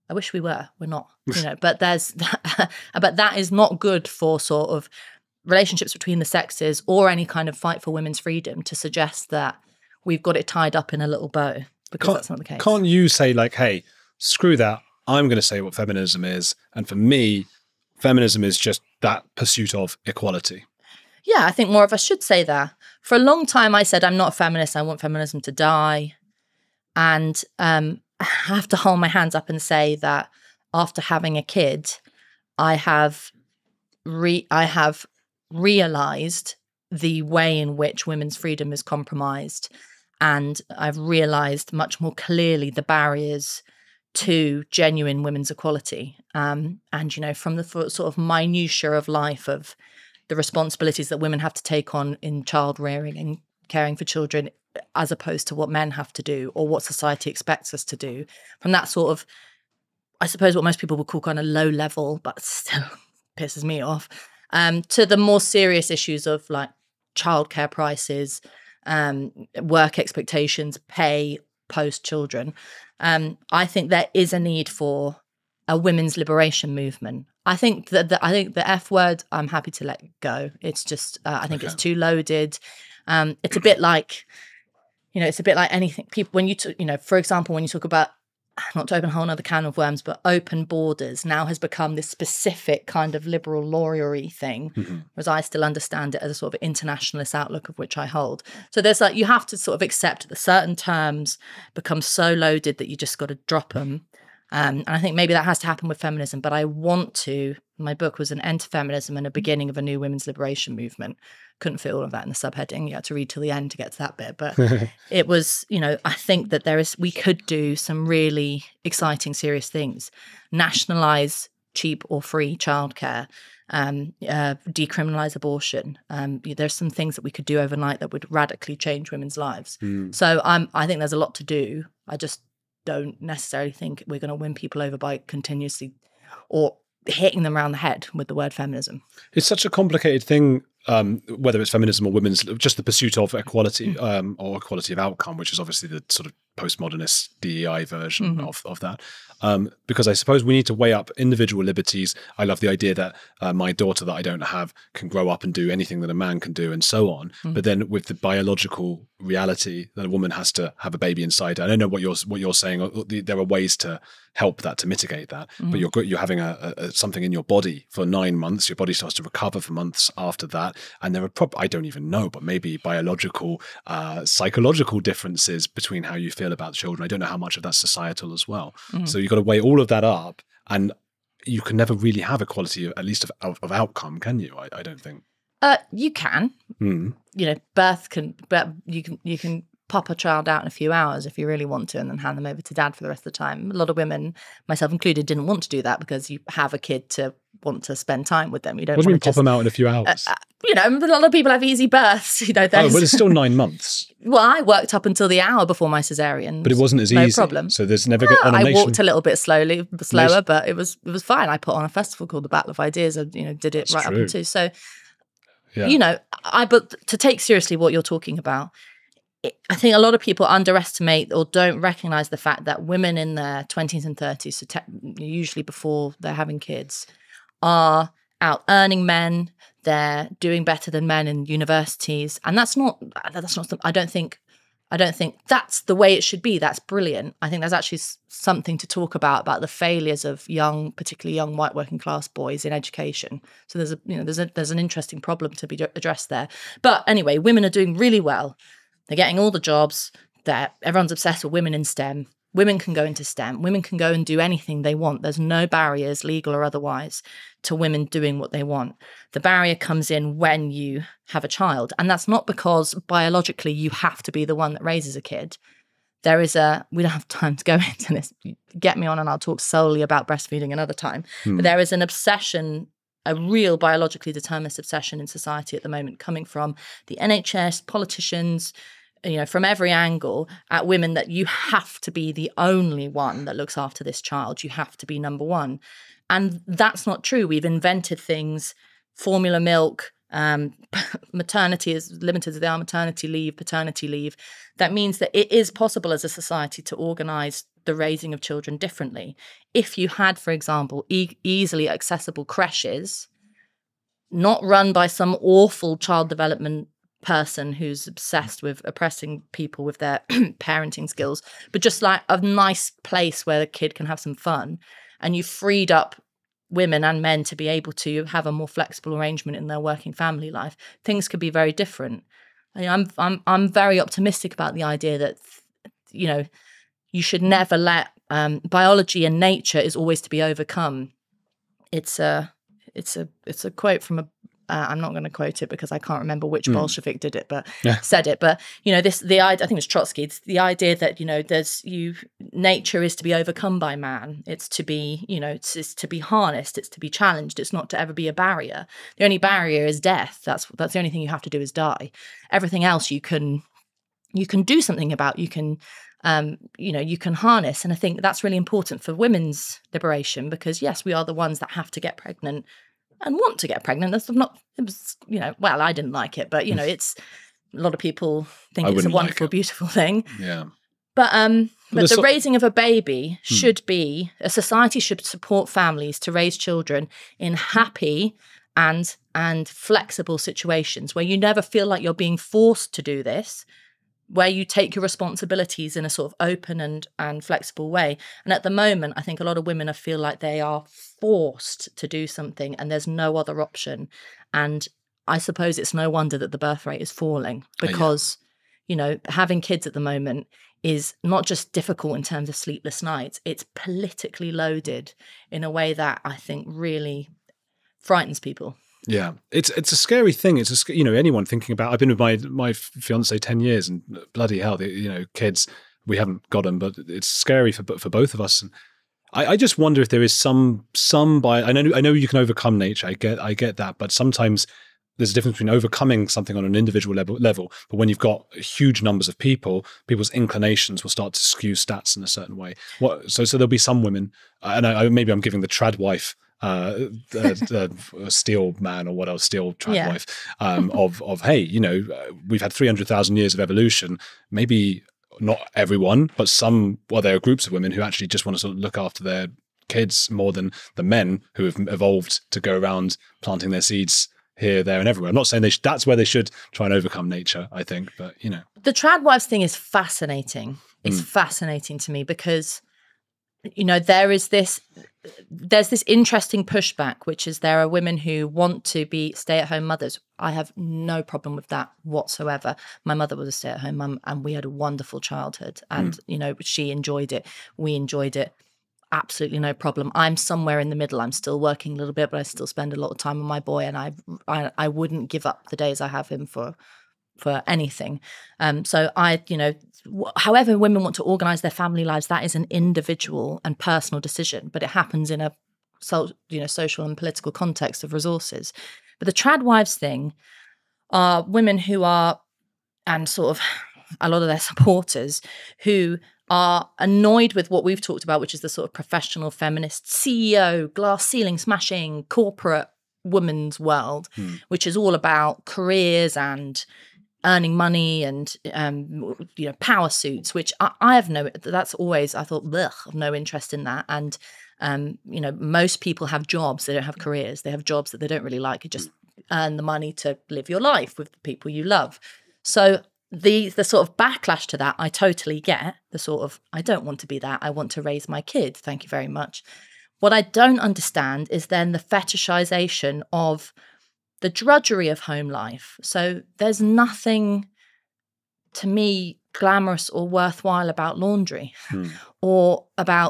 I wish we were. We're not, you know, but but that is not good for sort of relationships between the sexes or any kind of fight for women's freedom, to suggest that we've got it tied up in a little bow, because that's not the case. Can't you say like, hey, screw that, I'm going to say what feminism is, and for me, feminism is just that pursuit of equality? Yeah, I think more of us should say that. For a long time, I said I'm not a feminist. I want feminism to die. And I have to hold my hands up and say that after having a kid, I have realized the way in which women's freedom is compromised, and I've realized much more clearly the barriers to genuine women's equality. And, you know, from the sort of minutiae of life, of the responsibilities that women have to take on in child rearing and caring for children, as opposed to what men have to do or what society expects us to do, from that sort of, I suppose, what most people would call kind of low level, but still pisses me off, to the more serious issues of like childcare prices, work expectations, pay post children. I think there is a need for a women's liberation movement. I think the F word, I'm happy to let go. It's just, I think it's too loaded. It's a bit like, you know, it's a bit like anything. People, when you, for example, when you talk about not to open a whole other can of worms, but open borders now has become this specific kind of liberal lawyery thing, whereas I still understand it as a sort of internationalist outlook of which I hold. So there's like, you have to sort of accept that certain terms become so loaded that you just got to drop them. And I think maybe that has to happen with feminism, but my book was an end to feminism and a beginning of a new women's liberation movement. Couldn't fit all of that in the subheading. You had to read till the end to get to that bit. But it was, I think that we could do some really exciting, serious things. Nationalise cheap or free childcare, decriminalise abortion. There's some things that we could do overnight that would radically change women's lives. So I think there's a lot to do. I just don't necessarily think we're going to win people over by continuously or hitting them around the head with the word feminism. It's such a complicated thing, whether it's feminism or women's, just the pursuit of equality or equality of outcome, which is obviously the sort of postmodernist DEI version of that. Because I suppose we need to weigh up individual liberties. I love the idea that my daughter that I don't have can grow up and do anything that a man can do and so on. But then with the biological reality that a woman has to have a baby inside her, I don't know what you're saying. There are ways to help that, to mitigate that. But you're having something in your body for 9 months. Your body starts to recover for months after that. And there are I don't even know, but maybe biological, psychological differences between how you feel about children. I don't know how much of that's societal as well. So you've got to weigh all of that up, and you can never really have equality, at least of outcome, can you? I don't think. You can. Birth can, but you can pop a child out in a few hours if you really want to, and then hand them over to dad for the rest of the time. A lot of women, myself included, didn't want to do that because you have a kid to want to spend time with them. You don't. What do you mean pop them out in a few hours? A lot of people have easy births. But it's still 9 months. Well, I worked up until the hour before my cesarean. But it wasn't as easy. No problem. So there's never on a I nation. walked a little bit slower, but it was fine. I put on a festival called the Battle of Ideas. And, did it right up until. So, but to take seriously what you're talking about, I think a lot of people underestimate or don't recognize the fact that women in their 20s and 30s, so usually before they're having kids, are out earning men. They're doing better than men in universities, and that's not. I don't think that's the way it should be. That's brilliant. I think there's actually something to talk about the failures of particularly young white working class boys in education. So there's an interesting problem to be addressed there. But anyway, women are doing really well. They're getting all the jobs. Everyone's obsessed with women in STEM. Women can go into STEM. Women can go and do anything they want. There's no barriers, legal or otherwise, to women doing what they want. The barrier comes in when you have a child. And that's not because biologically you have to be the one that raises a kid. We don't have time to go into this. Get me on and I'll talk solely about breastfeeding another time. But there is an obsession, a real biologically determined obsession in society at the moment, coming from the NHS, politicians, from every angle at women, that you have to be the only one that looks after this child. You have to be number one. And that's not true. We've invented things, formula milk, maternity is limited to their maternity leave, paternity leave. That means that it is possible as a society to organise the raising of children differently. If you had, for example, easily accessible creches, not run by some awful child development person who's obsessed with oppressing people with their parenting skills, but just like a nice place where the kid can have some fun, and you freed up women and men to be able to have a more flexible arrangement in their working family life, things could be very different. I'm very optimistic about the idea that you should never let biology and nature is always to be overcome. It's a quote from I'm not going to quote it because I can't remember which Bolshevik did it, but said it. But the idea, I think it was Trotsky. It's the idea that nature is to be overcome by man. It's to be it's to be harnessed. It's to be challenged. It's not to ever be a barrier. The only barrier is death. That's the only thing you have to do is die. Everything else you can do something about. You can harness. And I think that's really important for women's liberation, because yes, we are the ones that have to get pregnant and want to get pregnant. I didn't like it, but it's a lot of people think it's a wonderful, beautiful thing. Yeah. But the raising of a baby should be, a society should support families to raise children in happy and flexible situations where you never feel like you're being forced to do this, where you take your responsibilities in a sort of open and flexible way. And at the moment, I think a lot of women feel like they are forced to do something and there's no other option. And I suppose it's no wonder that the birth rate is falling because, you know, having kids at the moment is not just difficult in terms of sleepless nights, it's politically loaded in a way that I think really frightens people. Yeah, it's a scary thing. It's you know, anyone thinking about. I've been with my fiance 10 years, and bloody hell, you know, kids. We haven't got them, but it's scary for both of us. And I just wonder if there is some bias. I know you can overcome nature. I get that, but sometimes there's a difference between overcoming something on an individual level, but when you've got huge numbers of people, people's inclinations will start to skew stats in a certain way. So there'll be some women, and maybe I'm giving the trad wife, steel man or what else, steel trad wife, of hey, you know, we've had 300,000 years of evolution. Maybe not everyone, but some. Well, there are groups of women who actually just want to sort of look after their kids more than the men who have evolved to go around planting their seeds here, there, and everywhere. I'm not saying that's where they should try and overcome nature, I think, but you know. The trad wives thing is fascinating. It's fascinating to me because, you know, there's this interesting pushback, which is there are women who want to be stay-at-home mothers. I have no problem with that whatsoever. My mother was a stay-at-home mum and we had a wonderful childhood and, you know, she enjoyed it. We enjoyed it. Absolutely no problem. I'm somewhere in the middle. I'm still working a little bit, but I still spend a lot of time with my boy, and I wouldn't give up the days I have him for anything. So you know, however women want to organize their family lives, that is an individual and personal decision, but it happens in a social and political context of resources. But the trad wives thing are women who are, and sort of a lot of their supporters who are annoyed with what we've talked about, which is the sort of professional feminist CEO, glass ceiling smashing, corporate woman's world, which is all about careers and earning money and, you know, power suits, which I have that's always, I thought, I've no interest in that. And, you know, most people have jobs, they don't have careers. They have jobs that they don't really like. You just earn the money to live your life with the people you love. So the sort of backlash to that, I totally get. The sort of, I don't want to be that. I want to raise my kid. Thank you very much. What I don't understand is then the fetishization of the drudgery of home life. So there's nothing, to me, glamorous or worthwhile about laundry or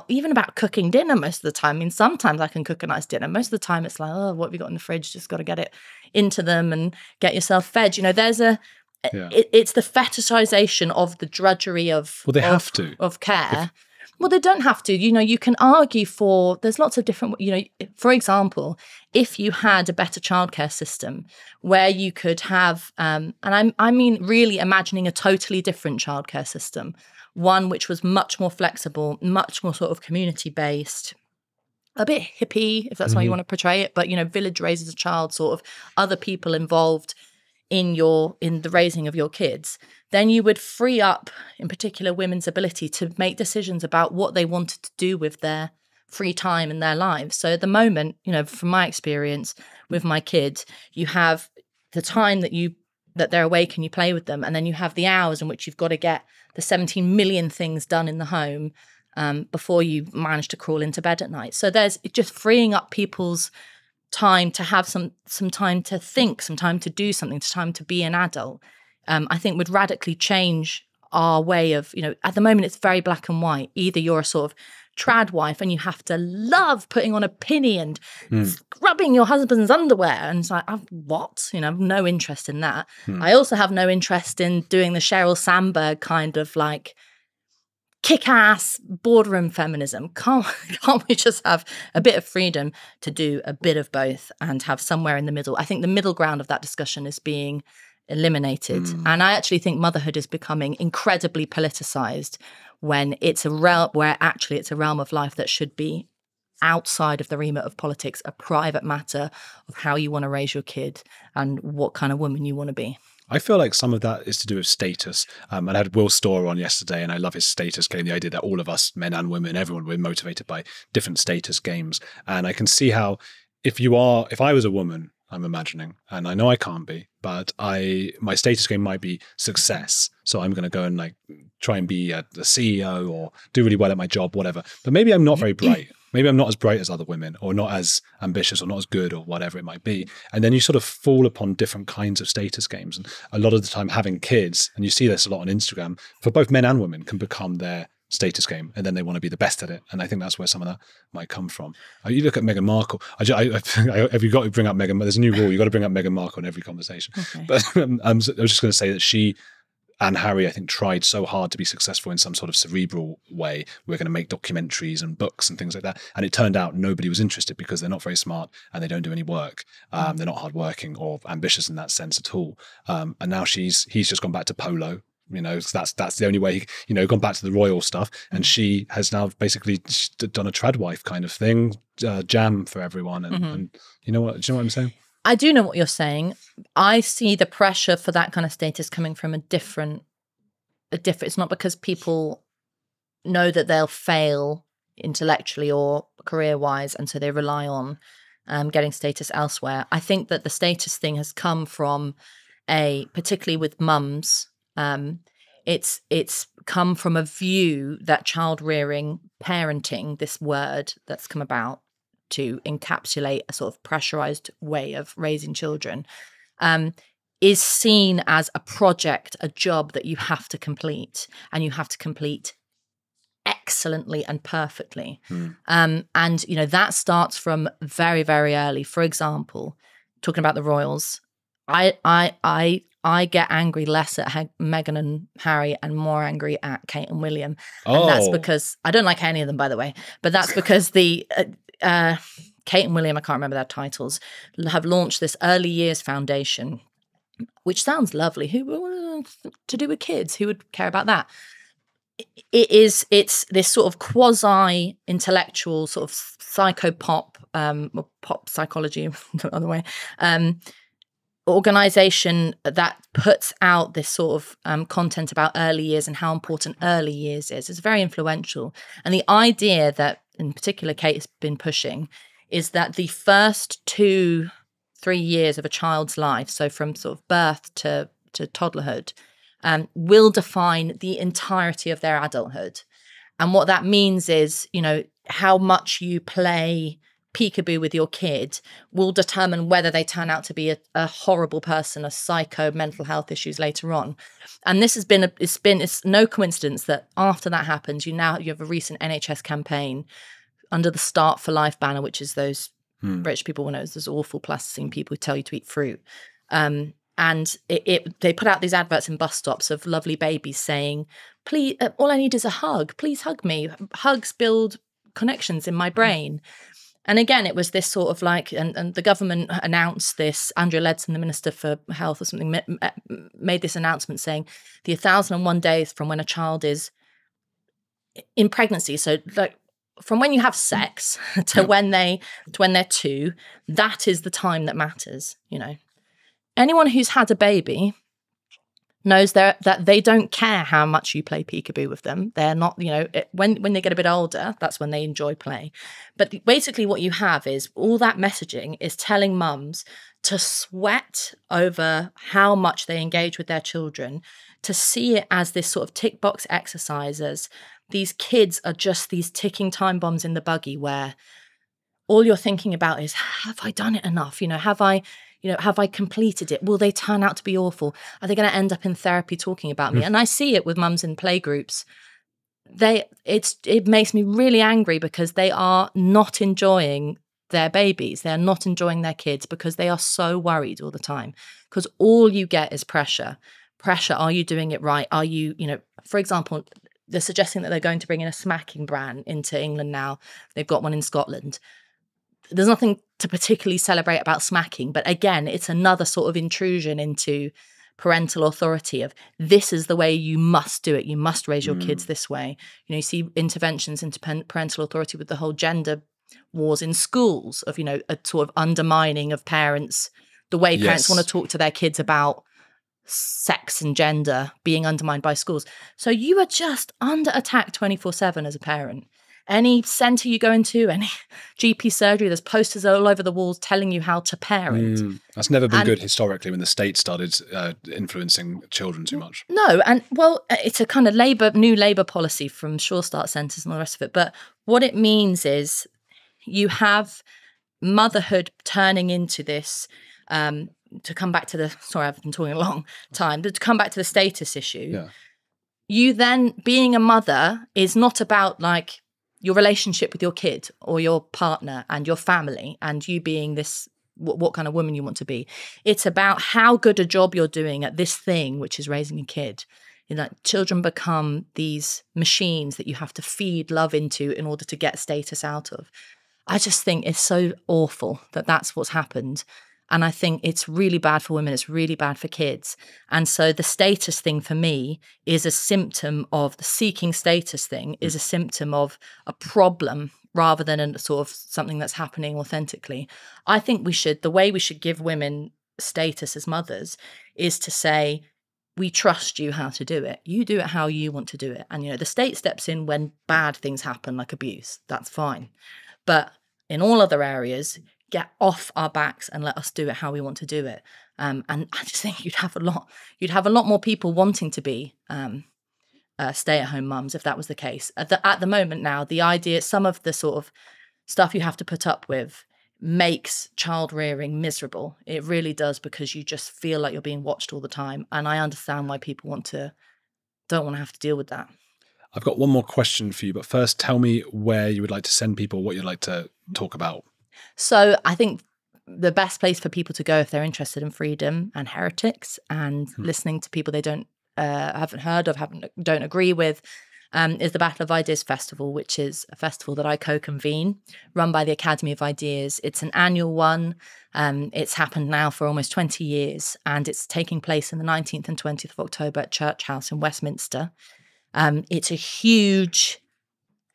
even about cooking dinner most of the time. I mean, sometimes I can cook a nice dinner. Most of the time it's like, oh, what have you got in the fridge? Just got to get it into them and get yourself fed. You know, there's it's the fetishization of the drudgery of care. Well, they don't have to. You know, you can argue for, there's lots of different, you know, for example, if you had a better childcare system where you could have, and I mean really imagining a totally different childcare system, one which was much more flexible, much more sort of community-based, a bit hippie, if that's how you want to portray it, but, you know, village raises a child, sort of other people involved in the raising of your kids, then you would free up, in particular, women's ability to make decisions about what they wanted to do with their free time in their lives. So at the moment, you know, from my experience with my kids, you have the time that they're awake and you play with them, and then you have the hours in which you've got to get the 17 million things done in the home before you manage to crawl into bed at night. So there's just freeing up people's time to have some time to think, some time to do something, time to be an adult, I think would radically change our way of, you know, at the moment it's very black and white. Either you're a sort of trad wife and you have to love putting on a pinny and scrubbing your husband's underwear. And it's like, what? You know, I have no interest in that. I also have no interest in doing the Sheryl Sandberg kind of like kick-ass boardroom feminism. Can't we just have a bit of freedom to do a bit of both and have somewhere in the middle? I think the middle ground of that discussion is being eliminated. And I actually think motherhood is becoming incredibly politicized when it's a realm where actually it's a realm of life that should be outside of the remit of politics, a private matter of how you want to raise your kid and what kind of woman you want to be. I feel like some of that is to do with status. I had Will Storr on yesterday, and I love his status game, the idea that all of us, men and women, everyone, we're motivated by different status games. And I can see how if I was a woman, I'm imagining. And I know I can't be, but my status game might be success. So I'm going to go and like try and be a CEO or do really well at my job, whatever. But maybe I'm not very bright. Maybe I'm not as bright as other women, or not as ambitious, or not as good, or whatever it might be. And then you sort of fall upon different kinds of status games. And a lot of the time having kids, and you see this a lot on Instagram, for both men and women, can become their status game, and then they want to be the best at it. And I think that's where some of that might come from. You look at Meghan Markle. Have you got to bring up Meghan? There's a new rule. You've got to bring up Meghan Markle in every conversation. Okay. But I was just going to say that she and Harry, I think, tried so hard to be successful in some sort of cerebral way. We're going to make documentaries and books and things like that. And it turned out nobody was interested because they're not very smart and they don't do any work. They're not hardworking or ambitious in that sense at all. And now he's just gone back to polo. You know, that's the only way gone back to the royal stuff. And she has now basically done a tradwife kind of thing, jam for everyone. And do you know what I'm saying? I do know what you're saying. I see the pressure for that kind of status coming from a different, it's not because people know that they'll fail intellectually or career-wise, and so they rely on getting status elsewhere. I think that the status thing has come from particularly with mums, it's come from a view that child rearing, parenting, this word that's come about to encapsulate a sort of pressurized way of raising children, is seen as a project, a job that you have to complete, and you have to complete excellently and perfectly. And that starts from very, very early. For example, talking about the royals, I get angry less at Meghan and Harry and more angry at Kate and William. And that's because I don't like any of them, by the way, but that's because the Kate and William, I can't remember their titles, have launched this early years foundation, which sounds lovely. Who to do with kids? Who would care about that? It's this sort of quasi intellectual sort of psychopop, or pop psychology, the other way, organization that puts out this sort of content about early years and how important early years is. It's very influential. And the idea that, in particular, Kate has been pushing is that the first 2-3 years of a child's life, so from sort of birth to toddlerhood, will define the entirety of their adulthood. And what that means is, how much you play peekaboo with your kid will determine whether they turn out to be a horrible person, a psycho, mental health issues later on. And this has been, it's no coincidence that after that happens, you have a recent NHS campaign under the Start for Life banner, which is those rich people, those awful plasticine people who tell you to eat fruit. And they put out these adverts in bus stops of lovely babies saying, please, all I need is a hug. Please hug me. Hugs build connections in my brain. And again, it was this sort of like, and the government announced this, Andrea Leadsom, the Minister for Health or something, made this announcement saying the 1,001 days from when a child is in pregnancy. So like from when you have sex to when they're 2, that is the time that matters, Anyone who's had a baby knows that they don't care how much you play peekaboo with them. They're not, when they get a bit older, that's when they enjoy play. But basically what you have is all that messaging is telling mums to sweat over how much they engage with their children, to see it as this sort of tick box exercise, as these kids are just these ticking time bombs in the buggy where all you're thinking about is, have I done it enough? Have I completed it? Will they turn out to be awful? Are they going to end up in therapy talking about me? And I see it with mums in playgroups. It makes me really angry because they are not enjoying their babies. They're not enjoying their kids because they are so worried all the time. Because all you get is pressure. Pressure, are you doing it right? Are you, for example, they're suggesting that they're going to bring in a smacking ban into England now. They've got one in Scotland. There's nothing to particularly celebrate about smacking, but again, it's another sort of intrusion into parental authority of this is the way you must do it. You must raise your kids this way. You see interventions into parental authority with the whole gender wars in schools of, a sort of undermining of parents, the way parents want to talk to their kids about sex and gender being undermined by schools. So you are just under attack 24/7 as a parent. any centre you go into, any GP surgery, there's posters all over the walls telling you how to parent. That's never been good historically when the state started influencing children too much. No, and well, it's a kind of new Labour policy from Sure Start centres and all the rest of it. But what it means is you have motherhood turning into this, to come back to the, sorry, I've been talking a long time, but to come back to the status issue. Yeah. You then, being a mother is not about like your relationship with your kid or your partner and your family and you being this, what kind of woman you want to be. It's about how good a job you're doing at this thing, which is raising a kid. You know, children become these machines that you have to feed love into in order to get status out of. I just think it's so awful that that's what's happened. And I think it's really bad for women. It's really bad for kids. And so the status thing for me is a symptom of the seeking status thing is a symptom of a problem rather than a sort of something that's happening authentically. I think the way we should give women status as mothers is to say, we trust you how to do it. You do it how you want to do it. And, you know, the state steps in when bad things happen, like abuse. That's fine. But in all other areas, get off our backs and let us do it how we want to do it. And I just think you'd have a lot more people wanting to be stay-at-home mums if that was the case. At the moment now, the idea, some of the sort of stuff you have to put up with makes child rearing miserable. It really does, because you just feel like you're being watched all the time. And I understand why people don't want to have to deal with that. I've got one more question for you, but first tell me where you would like to send people, what you'd like to talk about. So I think the best place for people to go if they're interested in freedom and heretics and listening to people they haven't heard of, don't agree with, is the Battle of Ideas Festival, which is a festival that I co-convene, run by the Academy of Ideas. It's an annual one. It's happened now for almost 20 years, and it's taking place on the 19th and 20th of October at Church House in Westminster. It's a huge,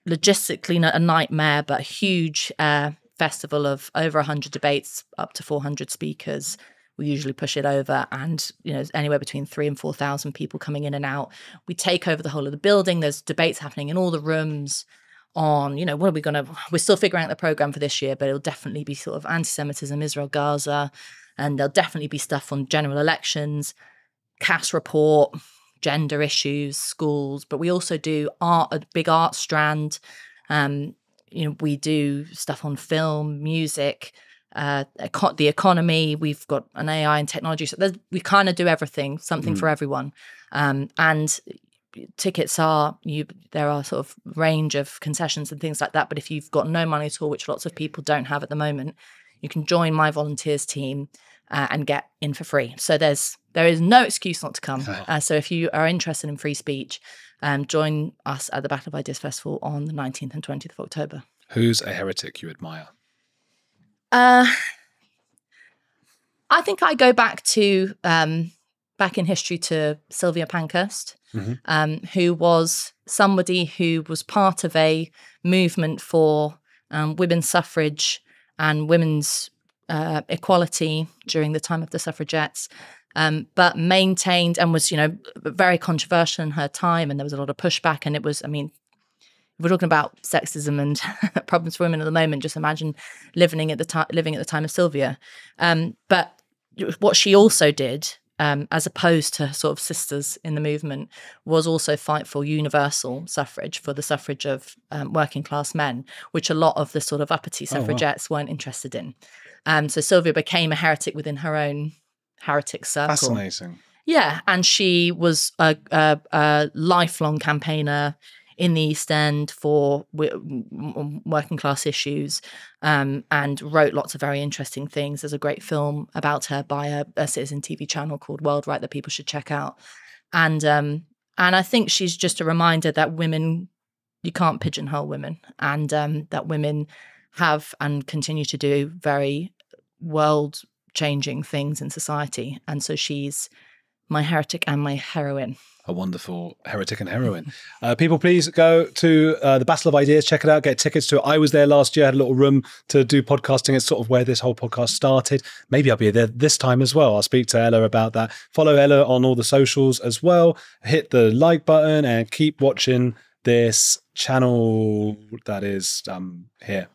logistically a nightmare, but a huge festival of over 100 debates, up to 400 speakers. We usually push it over, and anywhere between 3,000 and 4,000 people coming in and out. We take over the whole of the building. There's debates happening in all the rooms on, we're still figuring out the program for this year, but it'll definitely be sort of anti-Semitism, Israel, Gaza, and there'll definitely be stuff on general elections, CAS report, gender issues, schools, but we also do art, a big art strand. We do stuff on film, music, the economy. We've got an AI and technology. So we kind of do everything, something for everyone. And tickets there are sort of range of concessions and things like that. But if you've got no money at all, which lots of people don't have at the moment, you can join my volunteers team and get in for free. So there is no excuse not to come. So if you are interested in free speech, join us at the Battle of Ideas Festival on the 19th and 20th of October. Who's a heretic you admire? I think I go back in history to Sylvia Pankhurst, who was somebody who was part of a movement for women's suffrage and women's equality during the time of the suffragettes, but maintained and was, very controversial in her time, and there was a lot of pushback. And it was, if we're talking about sexism and problems for women at the moment, just imagine living at the time of Sylvia. But what she also did, as opposed to sort of sisters in the movement, was also fight for universal suffrage, for the suffrage of working class men, which a lot of the sort of uppity suffragettes weren't interested in. So Sylvia became a heretic within her own heretic circle. Fascinating. Yeah, and she was a lifelong campaigner in the East End for working class issues, and wrote lots of very interesting things. There's a great film about her by a citizen TV channel called World Right that people should check out. And I think she's just a reminder that women, you can't pigeonhole women, and that women have and continue to do very world-changing things in society. And so she's my heretic and my heroine. A wonderful heretic and heroine. People, please go to the Battle of Ideas, check it out, get tickets to it. I was there last year, had a little room to do podcasting. It's sort of where this whole podcast started. Maybe I'll be there this time as well. I'll speak to Ella about that. Follow Ella on all the socials as well. Hit the like button and keep watching this channel that is here.